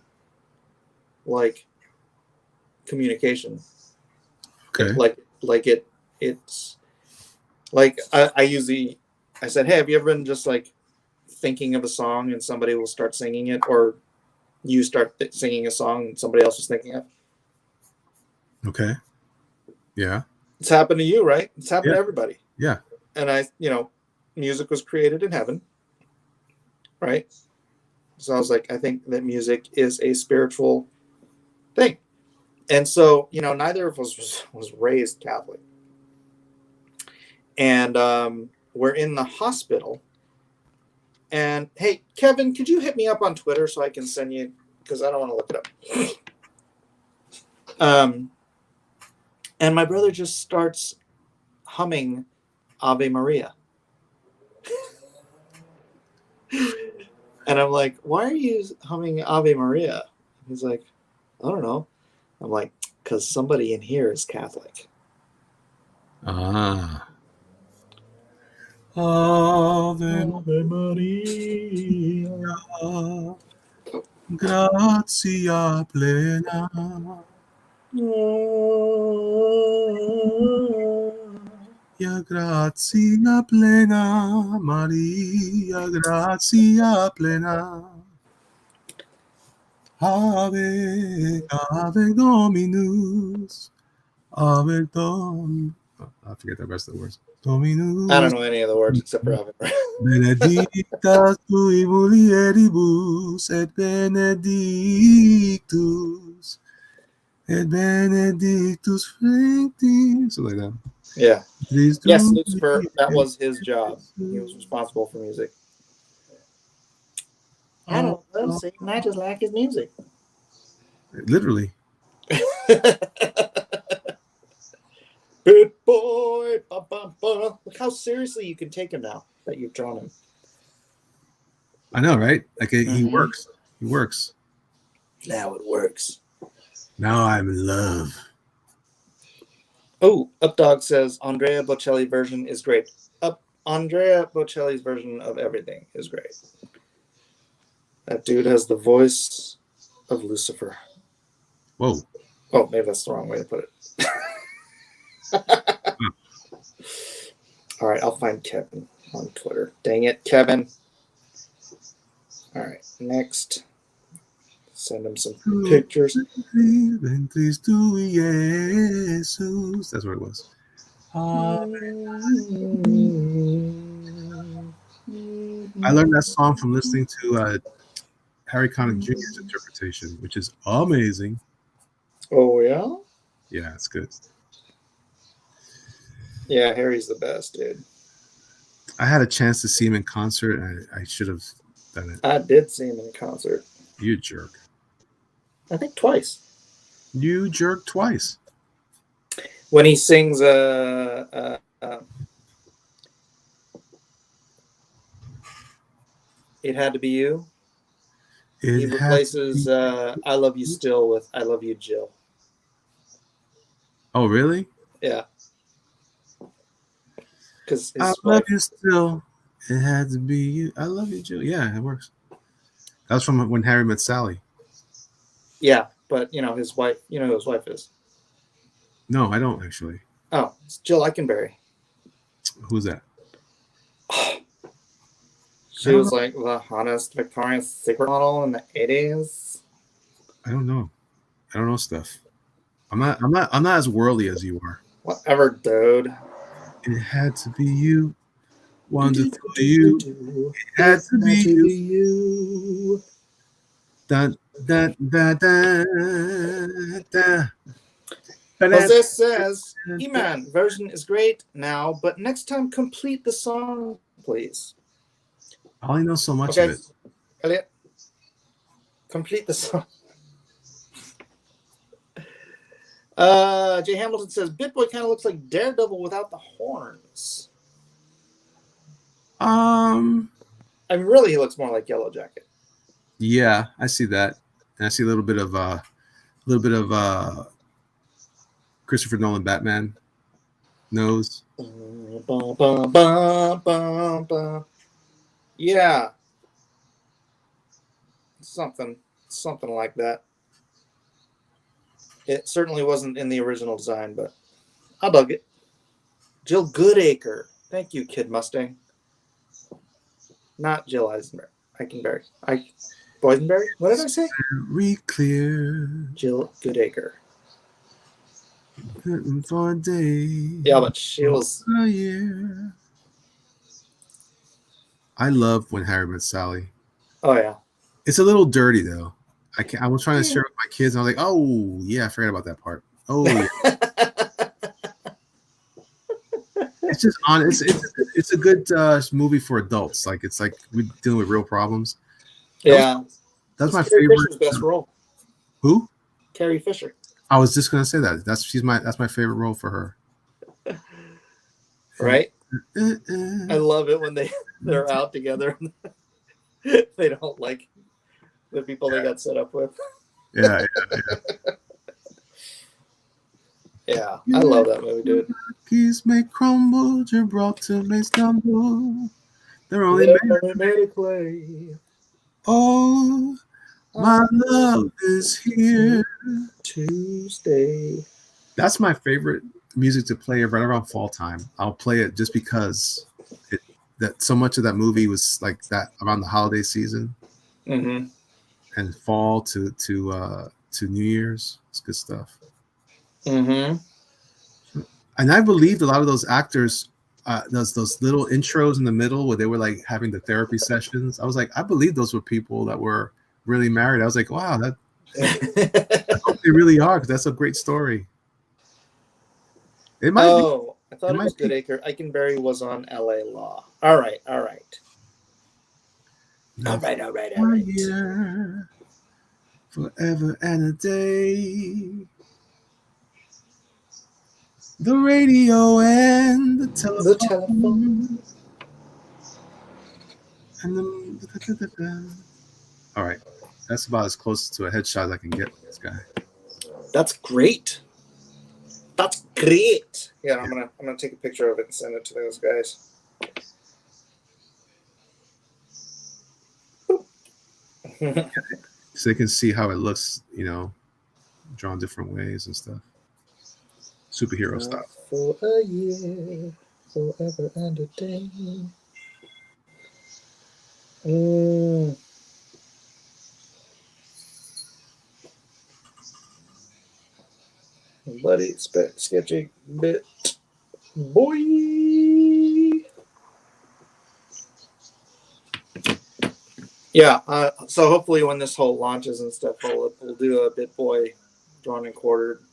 like, communication.
Okay.
It's like I said, hey, have you ever been just like thinking of a song and somebody will start singing it, or you start singing a song and somebody else is thinking of?
Okay. Yeah.
It's happened to you, right? It's happened
Yeah.
to everybody.
Yeah.
And music was created in heaven, right? So I was like, I think that music is a spiritual thing. And so, neither of us was raised Catholic. And we're in the hospital. And hey, Kevin, could you hit me up on Twitter so I can send you, because I don't want to look it up. And my brother just starts humming Ave Maria. And I'm like, why are you humming Ave Maria? He's like, I don't know. I'm like, because somebody in here is Catholic.
Ah. Ave
Maria.
Grazia plena. Grazia plena, Maria, grazia plena. Ave Dominus, Ave Dom. Oh, I forget the rest of the words. Dominus.
I don't know any of the words except for Ave Maria.
Benedictus tui mulieribus et benedictus fructis. Something like that.
Yeah.
Yes,
Yes, Lucifer, that was his job. He was responsible for music. I don't love Satan. I just like his music.
Literally.
Bitboy. Bum, bum, bum. Look how seriously you can take him now that you've drawn him.
I know, right? Like he works. He works.
Now it works.
Now I'm in love.
Oh, Updog says Andrea Bocelli version is great. Andrea Bocelli's version of everything is great. That dude has the voice of Lucifer.
Whoa.
Oh, maybe that's the wrong way to put it. All right, I'll find Kevin on Twitter. Dang it, Kevin. All right, next. Send him some pictures.
That's what it was. I learned that song from listening to Harry Connick Jr.'s interpretation, which is amazing.
Oh, yeah?
Yeah, it's good.
Yeah, Harry's the best, dude.
I had a chance to see him in concert, and I should have done it.
I did see him in concert.
You jerk.
I think twice.
You jerk twice.
when he sings It Had to Be You, he
It had to
replaces
be.
I Love You Still with I Love You Jill.
Oh, really?
Yeah, because
I
his
love
wife.
you still. It had to be you. I love you, Jill. Yeah, it works. That was from When Harry Met Sally.
Yeah, but his wife. You know who his wife is?
No, I don't actually.
Oh, it's Jill Eikenberry.
Who's that? I
She
don't know.
was like the hottest Victoria's Secret model in the 80s.
I don't know. I don't know stuff. I'm not as worldly as you are.
Whatever, dude.
It had to be you.
Do, do,
Wonderful
do, do, do,
you.
do.
It
It
had to
had
be
to
you.
be you.
Da, da, da, da, da, da, da,
Jose says,
da.
He-Man version is great now, but next time complete the song, please.
I only know so much of
Okay,
it.
Elliot, complete the song. Jay Hamilton says, Bitboy kind of looks like Daredevil without the horns. I mean, really, he looks more like Yellow Jacket.
Yeah, I see that, and I see a little bit of Christopher Nolan Batman nose.
Yeah, something like that. It certainly wasn't in the original design, but I dug it. Jill Goodacre. Thank you, Kid Mustang. Not Jill Eikenberry. Boysenberry? What did I say?
Very clear.
Jill Goodacre.
For a day.
Yeah, but she was.
A year. I love When Harry Met Sally.
Oh yeah.
It's a little dirty though. I was trying to share it with my kids, and I was like, "Oh yeah, I forgot about that part." Oh yeah, it's just on. It's a good movie for adults. Like it's like we're dealing with real problems.
Yeah.
That's my
Carrie
favorite.
Fisher's best role.
Who?
Carrie Fisher.
I was just gonna say that. That's my favorite role for her.
Right? I love it when they're out together. They don't like the people they got set up with.
Yeah.
Yeah, I love that movie, dude.
Keys may crumble, Gibraltar may stumble. They're only
made of clay.
Oh, my love is here.
Tuesday.
That's my favorite music to play right around fall time. I'll play it just because that so much of that movie was like that around the holiday season,
Mm-hmm.
and fall to New Year's. It's good stuff.
Mm-hmm.
And I believed a lot of those actors, those little intros in the middle where they were like having the therapy sessions. I was like, I believe those were people that were really married. I was like, wow, I hope they really are, because that's a great story. It might be.
I thought it was Goodacre. Eikenberry was on LA Law. All right. All right.
Forever and a day. The radio and the telephone. And all right. That's about as close to a headshot as I can get with this guy.
That's great. That's great. Yeah, I'm gonna take a picture of it and send it to those guys.
So they can see how it looks, drawn different ways and stuff. Superhero stuff.
For a year, forever and a day. Buddy, sketchy bit. Boy. Yeah, so hopefully when this whole launches and stuff, we'll do a Bitboy drawn and quartered.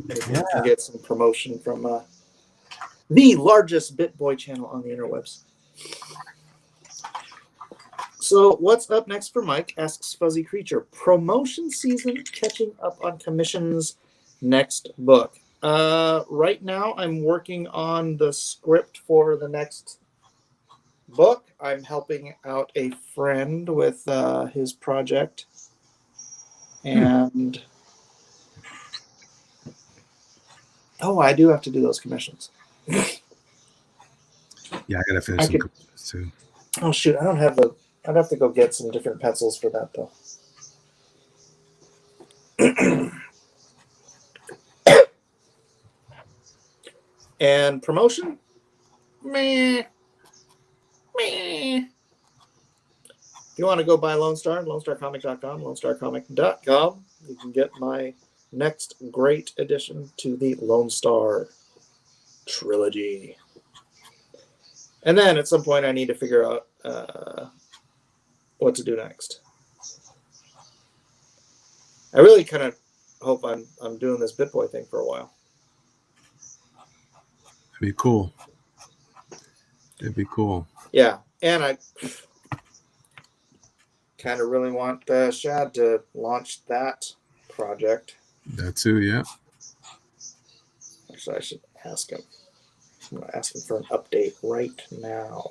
Maybe we can get some promotion from the largest Bitboy channel on the interwebs. So what's up next for Mike, asks Fuzzy Creature. Promotion season, catching up on commissions, next book. Right now, I'm working on the script for the next book. I'm helping out a friend with his project, and I do have to do those commissions.
Yeah, I gotta finish some commissions too.
Oh shoot, I don't have the. I'd have to go get some different pencils for that though. And promotion, meh. If you want to go buy Lone Star, LoneStarComic.com, LoneStarComic.com, you can get my next great addition to the Lone Star trilogy. And then at some point, I need to figure out what to do next. I really kind of hope I'm doing this Bitboy thing for a while.
It'd be cool. It'd be cool.
Yeah, and I kind of really want Shad to launch that project.
That too, yeah.
Actually, I should ask him. I'm going to ask him for an update right now.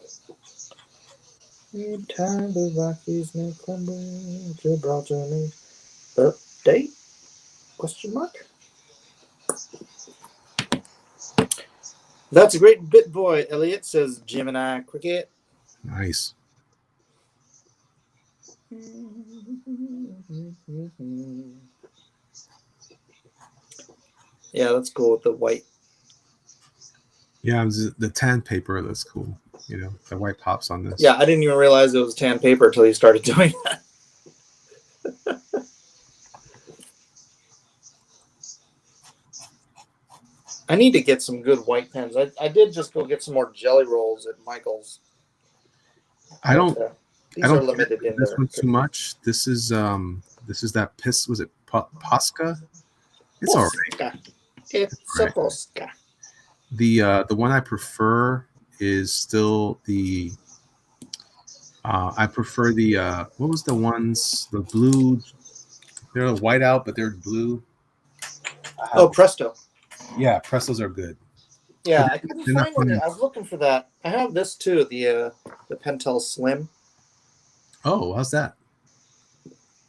Time the Rockies may crumble, Gibraltar may update? Question mark. That's a great Bitboy, Elliot, says Gemini Cricket.
Nice.
Yeah, that's cool with the white.
Yeah, the tan paper, that's cool. You know, the white pops on this.
Yeah, I didn't even realize it was tan paper until you started doing that. I need to get some good white pens. I did just go get some more jelly rolls at Michael's.
I don't
these are limited in
this
there.
one too much. This is that piss. Was it Posca? It's all right.
It's a Posca.
The one I prefer is still the. I prefer the what was the ones, the blue. They're white out, but they're blue.
Oh, Presto.
Yeah, Prestos are good.
Yeah, I couldn't find one. I was looking for that. I have this too, the Pentel Slim.
Oh, how's that?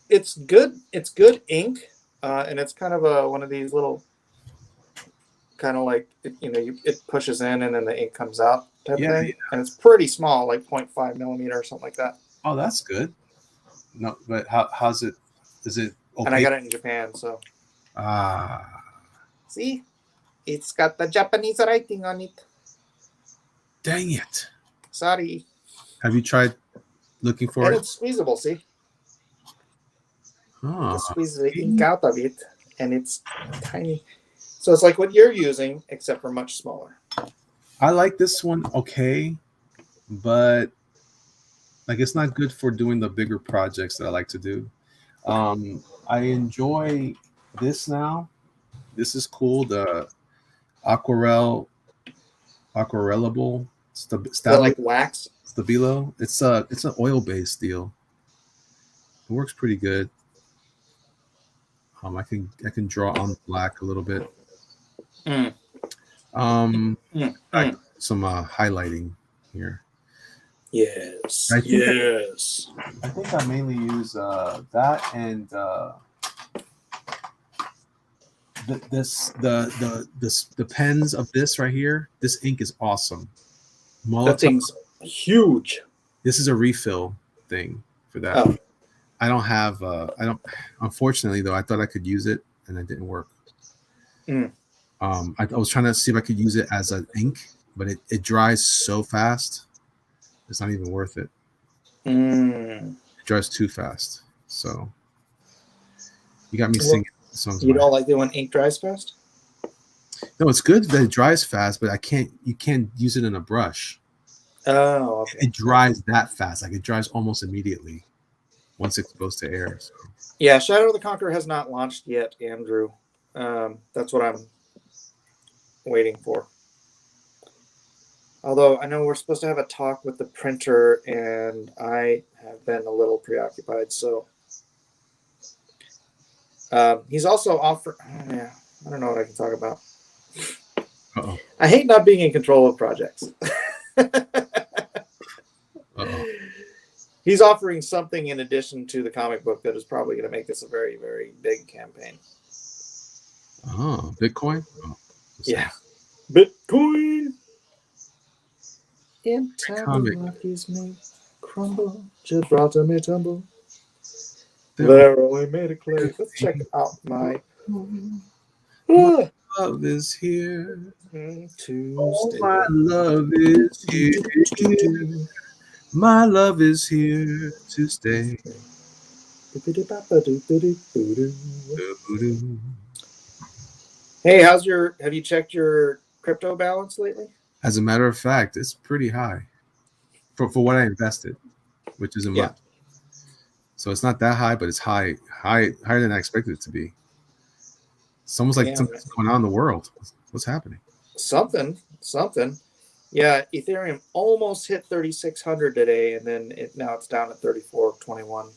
It's good. It's good ink, and it's kind of one of these little, kind of like it pushes in and then the ink comes out type thing. Yeah. And it's pretty small, like 0.5 millimeter or something like that.
Oh, that's good. No, but how's it? Is it okay?
And I got it in Japan, so. See, it's got the Japanese writing on it.
Dang it!
Sorry.
Have you tried looking for
and
it?
And it's squeezable. See.
Oh,
just squeeze the ink out of it, and it's tiny. So it's like what you're using, except for much smaller.
I like this one, okay, but like it's not good for doing the bigger projects that I like to do. I enjoy this now. This is cool. The aquarellable
like wax
stabilo. It's an oil-based deal. It works pretty good. I can draw on black a little bit. Some highlighting here.
Yes.
I think I mainly use that and the pens of this right here. This ink is awesome.
That thing's huge.
This is a refill thing for that. Oh. I don't have. Unfortunately, though, I thought I could use it and it didn't work. I was trying to see if I could use it as an ink, but it dries so fast. It's not even worth it. It dries too fast. So you got me singing songs.
You don't like it when ink dries fast?
No, it's good that it dries fast, but you can't use it in a brush.
Oh, okay.
It dries that fast. Like it dries almost immediately once it goes to air. So.
Yeah, Shadow of the Conqueror has not launched yet, Andrew. That's what I'm waiting for. Although I know we're supposed to have a talk with the printer, and I have been a little preoccupied. So he's also offered. I don't know what I can talk about.
Uh-oh.
I hate not being in control of projects.
Uh-oh.
He's offering something in addition to the comic book that is probably going to make this a very, very big campaign.
Oh, Bitcoin? Oh,
yeah. Bitcoin. In time
comic.
the Rockies may crumble, Gibraltar may tumble. They're only made of clay. Let's check out my
love is here.
To
Oh,
stay.
my love is here. My love is here to stay.
Hey, have you checked your crypto balance lately?
As a matter of fact, it's pretty high for what I invested, which isn't much. So it's not that high, but it's higher than I expected it to be. It's almost like something's going on in the world. What's happening?
Something. Yeah, Ethereum almost hit 3,600 today, and then now it's down at 3,421.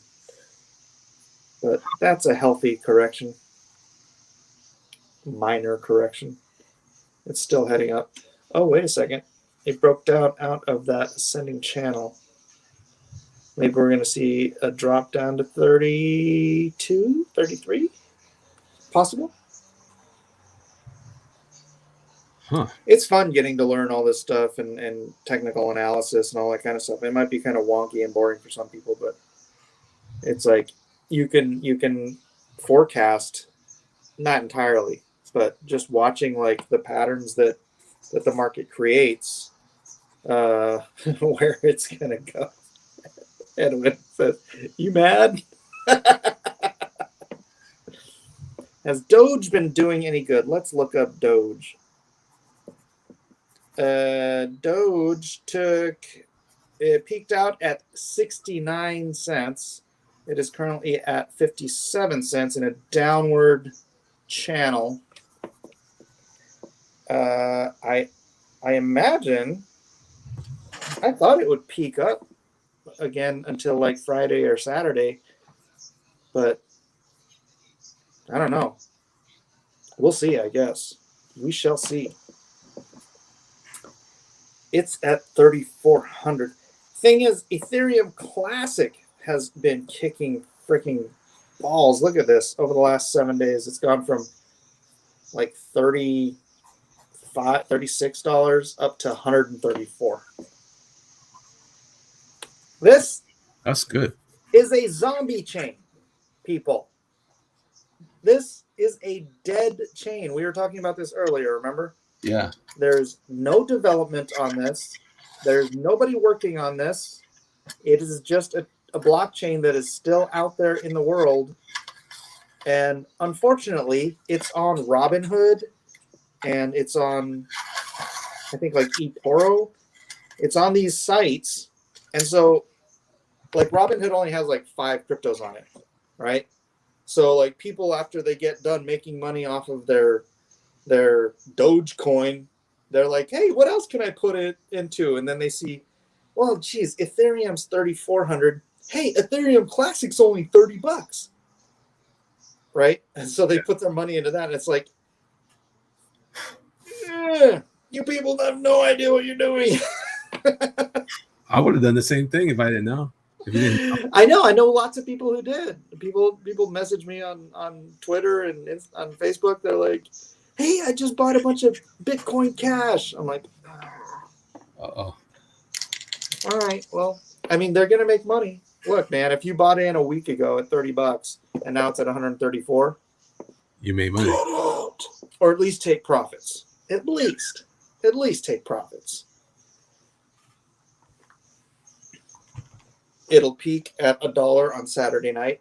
But that's a healthy correction. Minor correction. It's still heading up. Oh, wait a second. It broke down out of that ascending channel. Maybe we're going to see a drop down to 32, 33? Possible?
Huh.
It's fun getting to learn all this stuff and technical analysis and all that kind of stuff. It might be kind of wonky and boring for some people, but it's like you can forecast, not entirely, but just watching like the patterns that the market creates, where it's gonna go. Edwin says, "You mad?" Has Doge been doing any good? Let's look up Doge. Doge it peaked out at 69 cents. It is currently at 57 cents in a downward channel. I imagine, I thought it would peak up again until like Friday or Saturday, but I don't know. We'll see, I guess. We shall see. It's at 3,400. Thing is, Ethereum Classic has been kicking freaking balls. Look at this. Over the last 7 days, it's gone from like $36 up to $134.
That's good.
Is a zombie chain, people. This is a dead chain. We were talking about this earlier, remember?
Yeah.
There's no development on this. There's nobody working on this. It is just a blockchain that is still out there in the world. And unfortunately, it's on Robinhood and it's on, I think, like eToro. It's on these sites. And so, like, Robinhood only has like 5 cryptos on it, right? So, like, people, after they get done making money off of their Dogecoin, they're like, hey, what else can I put it into? And then they see, well, geez, Ethereum's 3,400. Hey, Ethereum Classic's only $30, right? And so they put their money into that, and it's like, you people have no idea what you're doing.
I would have done the same thing if I didn't know. If you didn't know.
I know lots of people who did. People message me on Twitter and on Facebook. They're like, hey, I just bought a bunch of Bitcoin Cash. I'm like,
Uh-oh.
All right, well, I mean, they're going to make money. Look, man, if you bought in a week ago at $30 and now it's at 134,
you made money.
Or at least take profits. At least take profits. It'll peak at $1 on Saturday night.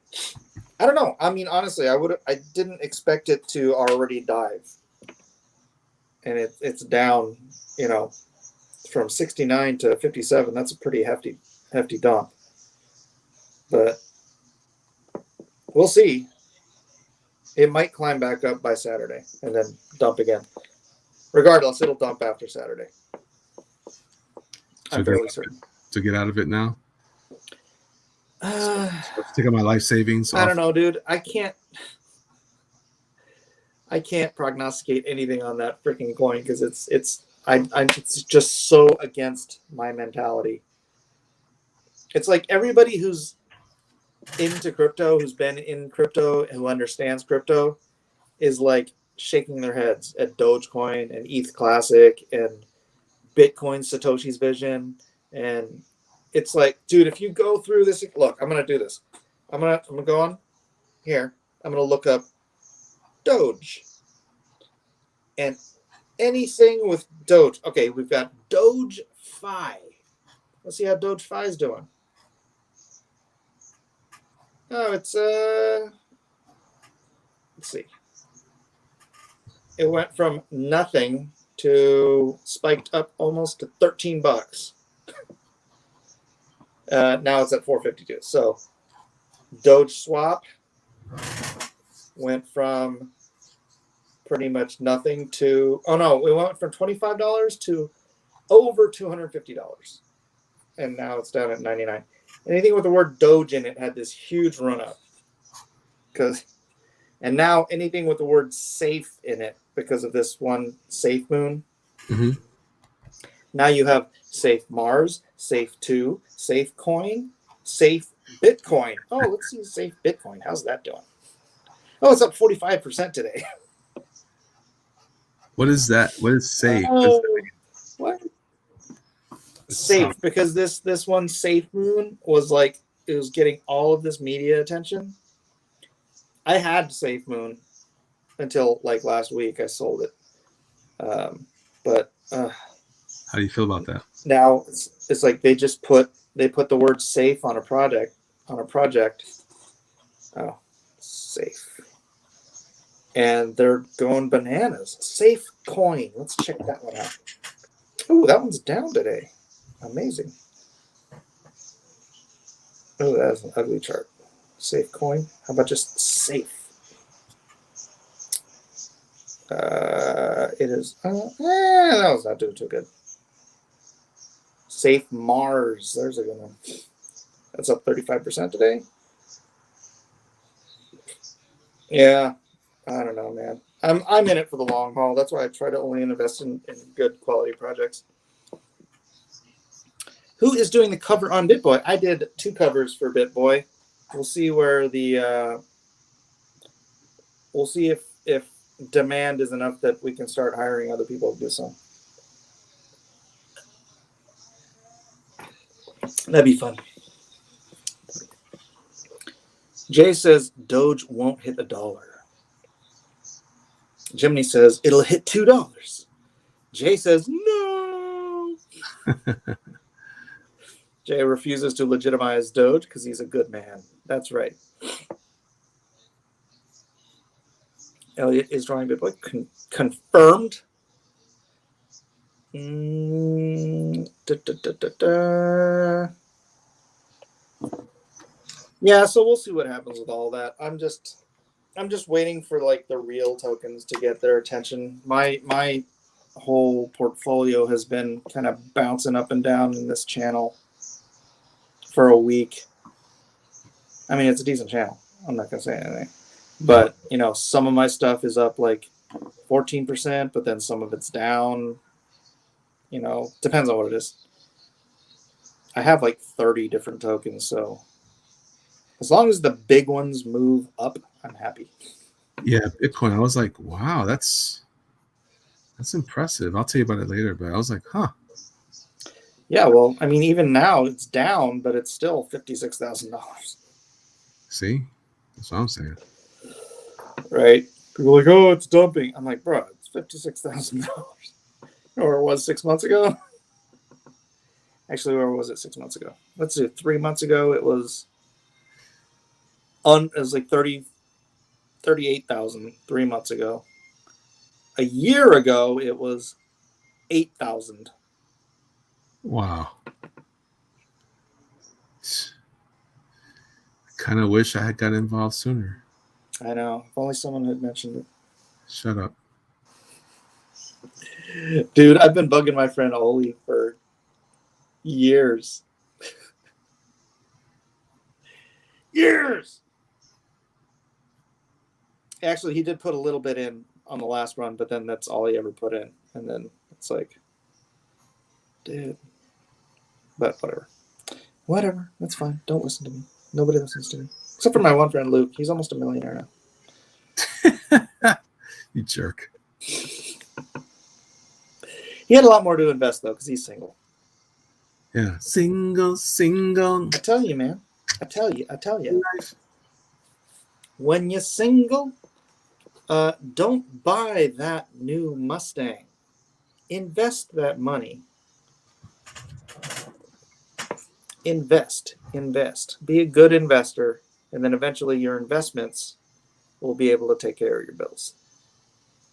I don't know. I mean, honestly, I didn't expect it to already dive. And it's down, from 69 to 57. That's a pretty hefty dump. But we'll see. It might climb back up by Saturday and then dump again. Regardless, it'll dump after Saturday. I'm fairly certain.
To get out of it now? Let's take out my life savings.
I don't know, dude. I can't. I can't prognosticate anything on that freaking coin because it's just so against my mentality. It's like everybody who's into crypto, who's been in crypto, who understands crypto, is like shaking their heads at Dogecoin and ETH Classic and Bitcoin Satoshi's Vision. And it's like, dude, if you go through this, look, I'm gonna do this. I'm gonna go on here. I'm gonna look up Doge and anything with Doge. Okay, we've got Doge Fi. Let's see how Doge Fi is doing. Oh, it's let's see. It went from nothing to spiked up almost to $13. Now it's at 452. So Doge Swap went from pretty much nothing to, oh no, we went from $25 to over $250. And now it's down at 99. Anything with the word Doge in it had this huge run up. And now anything with the word safe in it, because of this one Safe Moon.
Mm-hmm.
Now you have Safe Mars, Safe 2, Safe Coin, Safe Bitcoin. Oh, let's see Safe Bitcoin. How's that doing? Oh, it's up 45% today.
What is that? What is safe?
Oh, what? Safe, because this one Safe Moon was like, it was getting all of this media attention. I had Safe Moon until like last week. I sold it. But
how do you feel about that?
Now it's like they put the word safe on a project. Oh, safe. And they're going bananas. Safe Coin. Let's check that one out. Oh, that one's down today. Amazing. Oh, that's an ugly chart. Safe Coin. How about just safe? It is. That was not doing too good. Safe Mars. There's a good one. That's up 35% today. Yeah, I don't know, man. I'm in it for the long haul. That's why I try to only invest in good quality projects. Who is doing the cover on Bitboy? I did 2 covers for Bitboy. We'll see where the we'll see if demand is enough that we can start hiring other people to do some. That'd be fun. Jay says Doge won't hit $1. Jiminy says it'll hit $2. Jay says no. Jay refuses to legitimize Doge because he's a good man. That's right. Elliot is drawing Bitboy. Confirmed. Yeah, so we'll see what happens with all that. I'm just waiting for like the real tokens to get their attention. My whole portfolio has been kind of bouncing up and down in this channel for a week. I mean, it's a decent channel. I'm not gonna say anything, but you know, some of my stuff is up like 14%, but then some of it's down. You know, depends on what it is. I have like 30 different tokens, so as long as the big ones move up, I'm happy.
Yeah, Bitcoin. I was like, wow, that's impressive. I'll tell you about it later, but I was like, huh.
Yeah, well, I mean, even now it's down, but it's still $56,000.
See, that's what I'm saying.
Right? People are like, oh, it's dumping. I'm like, bro, it's $56,000. Or it was 6 months ago. Actually, where was it 6 months ago? Let's see, 3 months ago it was like 38,000 3 months ago. A year ago it was 8,000.
Wow. I kind of wish I had got involved sooner.
I know. If only someone had mentioned it.
Shut up.
Dude, I've been bugging my friend Oli for years. Years! Actually, he did put a little bit in on the last run, but then that's all he ever put in. And then it's like, dude. But whatever. Whatever. That's fine. Don't listen to me. Nobody listens to me. Except for my one friend, Luke. He's almost a millionaire now.
You jerk.
He had a lot more to invest, though, because he's single.
Yeah. Single.
I tell you, man. I tell you. When you're single, don't buy that new Mustang. Invest that money. Invest. Be a good investor, and then eventually your investments will be able to take care of your bills.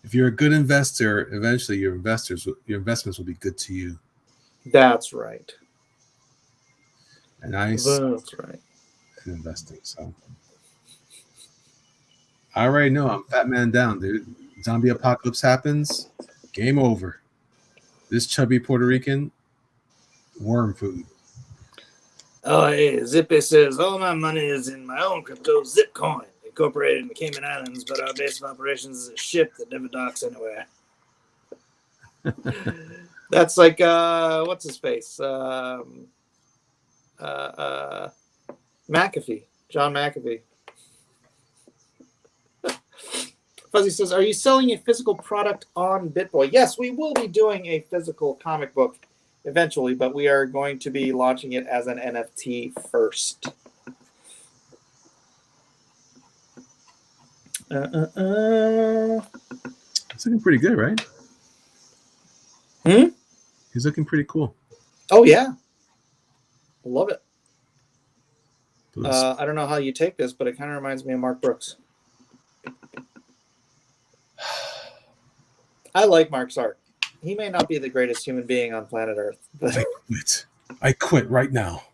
If you're a good investor, eventually your investments will be good to you.
That's right.
And I
That's right.
investing. So I already know I'm fat man down, dude. Zombie apocalypse happens, game over. This chubby Puerto Rican, worm food.
Oh, hey, Zippy says, all my money is in my own crypto, Zipcoin, incorporated in the Cayman Islands, but our base of operations is a ship that never docks anywhere. That's like, what's his face? McAfee, John McAfee. Fuzzy says, are you selling a physical product on Bitboy? Yes, we will be doing a physical comic book eventually, but we are going to be launching it as an NFT first.
He's looking pretty good, right? He's looking pretty cool.
Oh, yeah. Love it. I don't know how you take this, but it kind of reminds me of Mark Brooks. I like Mark's art. He may not be the greatest human being on planet Earth. But
I quit right now.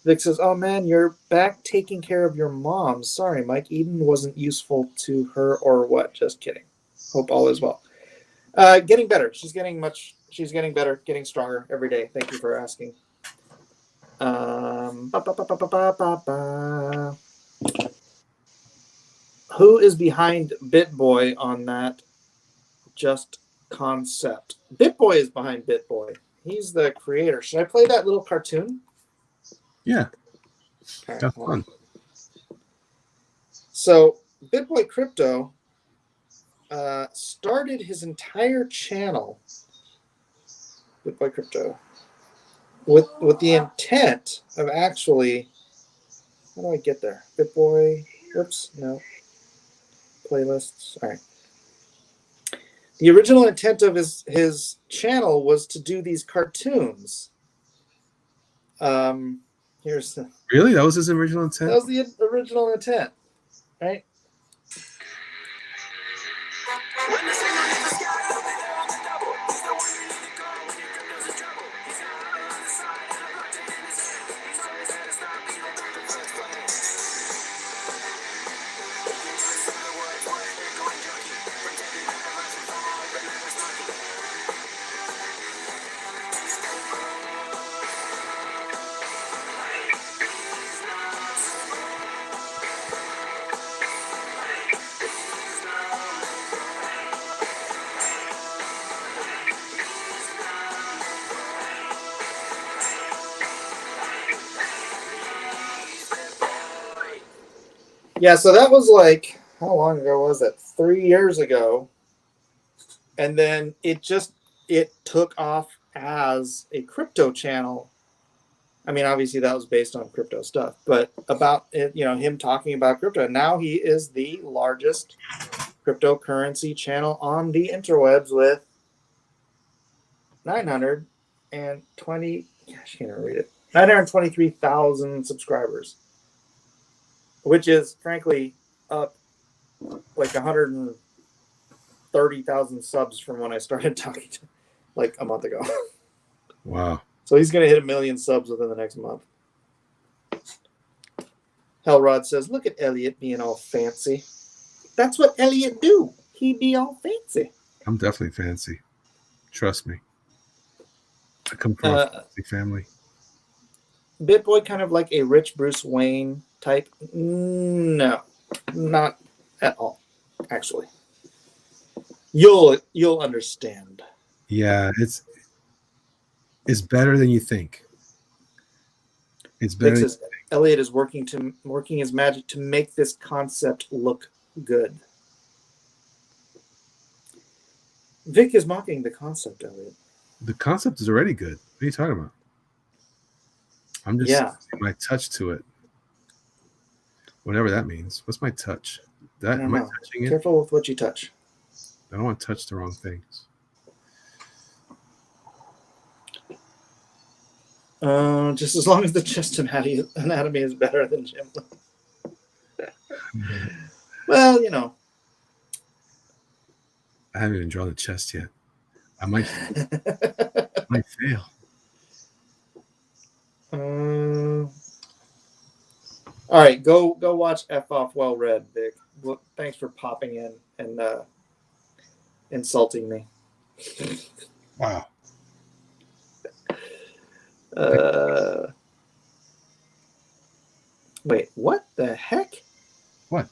Vic says, oh man, you're back taking care of your mom. Sorry, Mike. Eden wasn't useful to her or what? Just kidding. Hope all is well. Getting better. She's getting better, getting stronger every day. Thank you for asking. Who is behind Bitboy on that just concept? Bitboy is behind Bitboy. He's the creator. Should I play that little cartoon?
Yeah.
Right,
that's fun.
So Bitboy Crypto started his entire channel, Bitboy Crypto, with the intent of actually, how do I get there? Bitboy, oops, no. Playlists. All right. The original intent of his channel was to do these cartoons. Here's the.
Really? That was his original intent?
That was the original intent, right? Yeah, so that was like, how long ago was it? 3 years ago. And then it took off as a crypto channel. I mean, obviously that was based on crypto stuff, but about it, him talking about crypto. And now he is the largest cryptocurrency channel on the interwebs with 923,000 subscribers, which is frankly up like 130,000 subs from when I started talking to like a month ago.
Wow.
So he's going to hit 1 million subs within the next month. Hellrod says, look at Elliot being all fancy. That's what Elliot do. He be all fancy.
I'm definitely fancy. Trust me. I come from a fancy family.
Bitboy kind of like a rich Bruce Wayne type? No. Not at all, actually. You'll understand.
Yeah, it's better than you think. It's
Vic
better.
says Elliot is working his magic to make this concept look good. Vic is mocking the concept, Elliot.
The concept is already good. What are you talking about? I'm just my touch to it. Whatever that means. What's my touch?
I don't
Am I
know.
touching it?
Careful with what you touch.
I don't want to touch the wrong things.
Just as long as the chest anatomy is better than Jim. Well, you know.
I haven't even drawn the chest yet. I might fail.
All right, go watch F Off Well Read, Vic. Well, thanks for popping in and insulting me.
Wow.
Wait, what the heck?
What?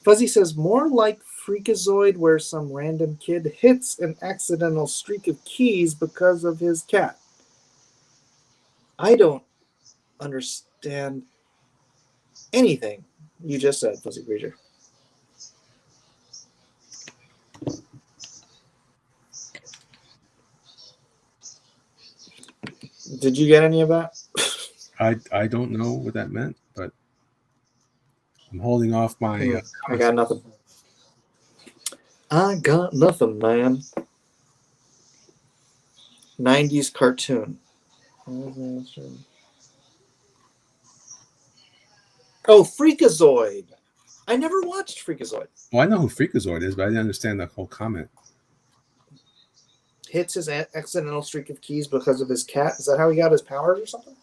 Fuzzy says more like Freakazoid, where some random kid hits an accidental streak of keys because of his cat. I don't understand anything you just said, Fuzzy Creature. Did you get any of that?
I don't know what that meant, but I'm holding off my.
I got nothing. I got nothing, man. 90s cartoon. Oh, Freakazoid. I never watched Freakazoid.
Well, I know who Freakazoid is, but I didn't understand the whole comment.
Hits his accidental streak of keys because of his cat. Is that how he got his powers or something?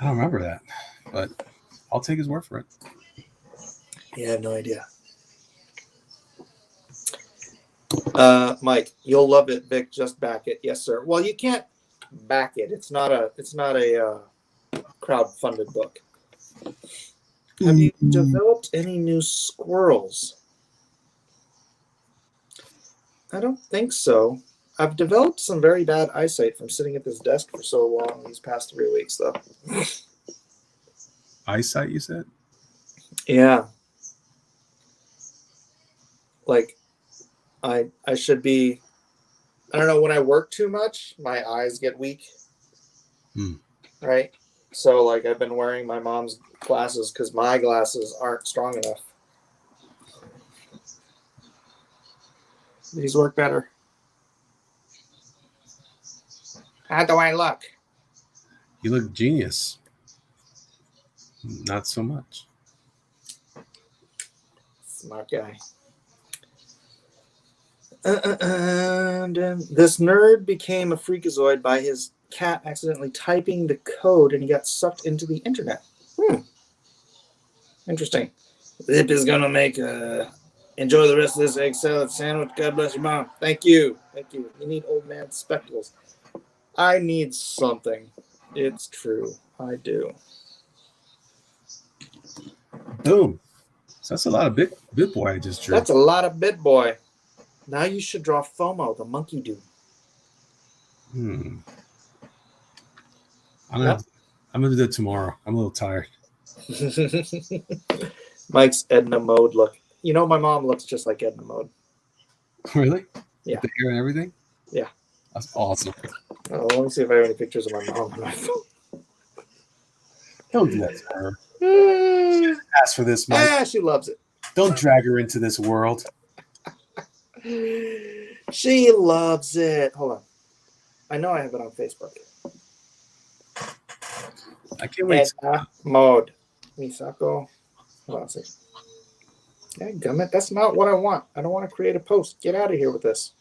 I don't remember that, but I'll take his word for it.
Yeah, I have no idea. Mike, you'll love it, Vic. Just back it. Yes, sir. Well, you can't back it. It's not a crowd-funded book. Have you developed any new squirrels? I don't think so. I've developed some very bad eyesight from sitting at this desk for so long these past 3 weeks, though.
Eyesight, you said?
Yeah. Like, I should be... I don't know, when I work too much, my eyes get weak. Right? So, like, I've been wearing my mom's glasses because my glasses aren't strong enough. These work better. How do I look?
You look genius. Not so much.
Smart guy. And this nerd became a freakazoid by his cat accidentally typing the code, and he got sucked into the internet. Interesting. Zip is gonna make enjoy the rest of this egg salad sandwich. God bless your mom. Thank you. Thank you. You need old man spectacles. I need something. It's true. I do.
Boom. So that's a lot of Bitboy I just drew.
That's a lot of Bitboy. Now you should draw FOMO, the monkey dude.
I'm gonna do that tomorrow. I'm a little tired.
Mike's Edna Mode look. You know, my mom looks just like Edna Mode.
Really?
Yeah.
With the hair and everything?
Yeah.
That's awesome.
Oh, let me see if I have any pictures of my mom on my phone.
Don't do that to her. She doesn't ask for this, Mike.
Ah, she loves it.
Don't drag her into this world.
She loves it. Hold on. I know I have it on Facebook.
I can't wait.
Edna Mode. Misako. Hold on a second. Yeah, gummit. That's not what I want. I don't want to create a post. Get out of here with this.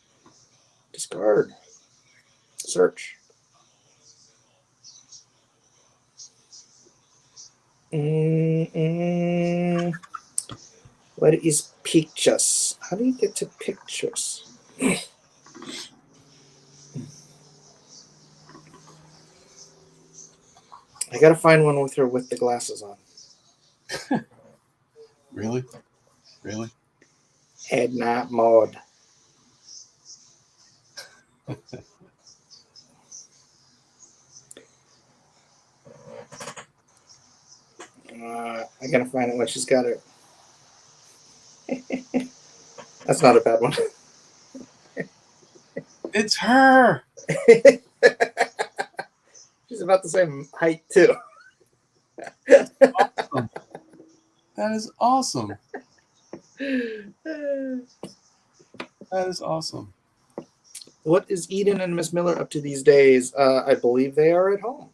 Discard. Search. What is pictures? How do you get to pictures? I gotta find one with her with the glasses on.
Really?
Head night mode. I gotta find it when she's got it. That's not a bad one.
It's her.
She's about the same height too.
Awesome. That is awesome. That is awesome.
What is Eden and Miss Miller up to these days? I believe they are at home.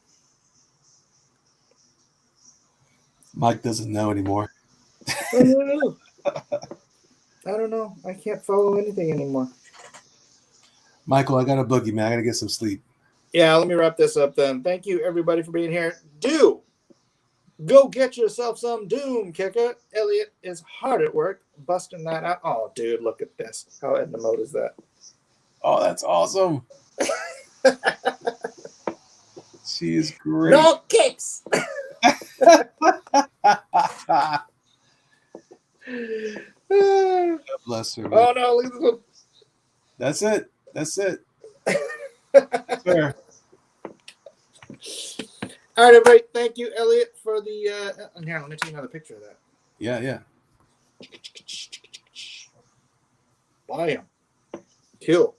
Mike doesn't know anymore.
I don't know. I don't know. I can't follow anything anymore.
Michael, I got a boogie, man. I got to get some sleep.
Yeah, let me wrap this up then. Thank you, everybody, for being here. Go get yourself some Doom Kicker. Elliot is hard at work busting that out. Oh, dude, look at this. How Edna mode is that?
Oh, that's awesome. She is great.
No kicks.
God bless her. Man.
Oh, no, look at this one.
That's it. Fair.
All right, everybody. Thank you, Elliot, for the. Here, let me take another picture of that.
Yeah.
Bam. Cool.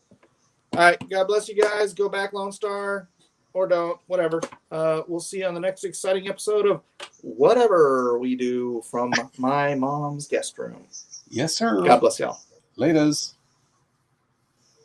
All right. God bless you guys. Go back, Lone Star, or don't. Whatever. We'll see you on the next exciting episode of whatever we do from my mom's guest room.
Yes, sir.
God bless y'all.
Laters.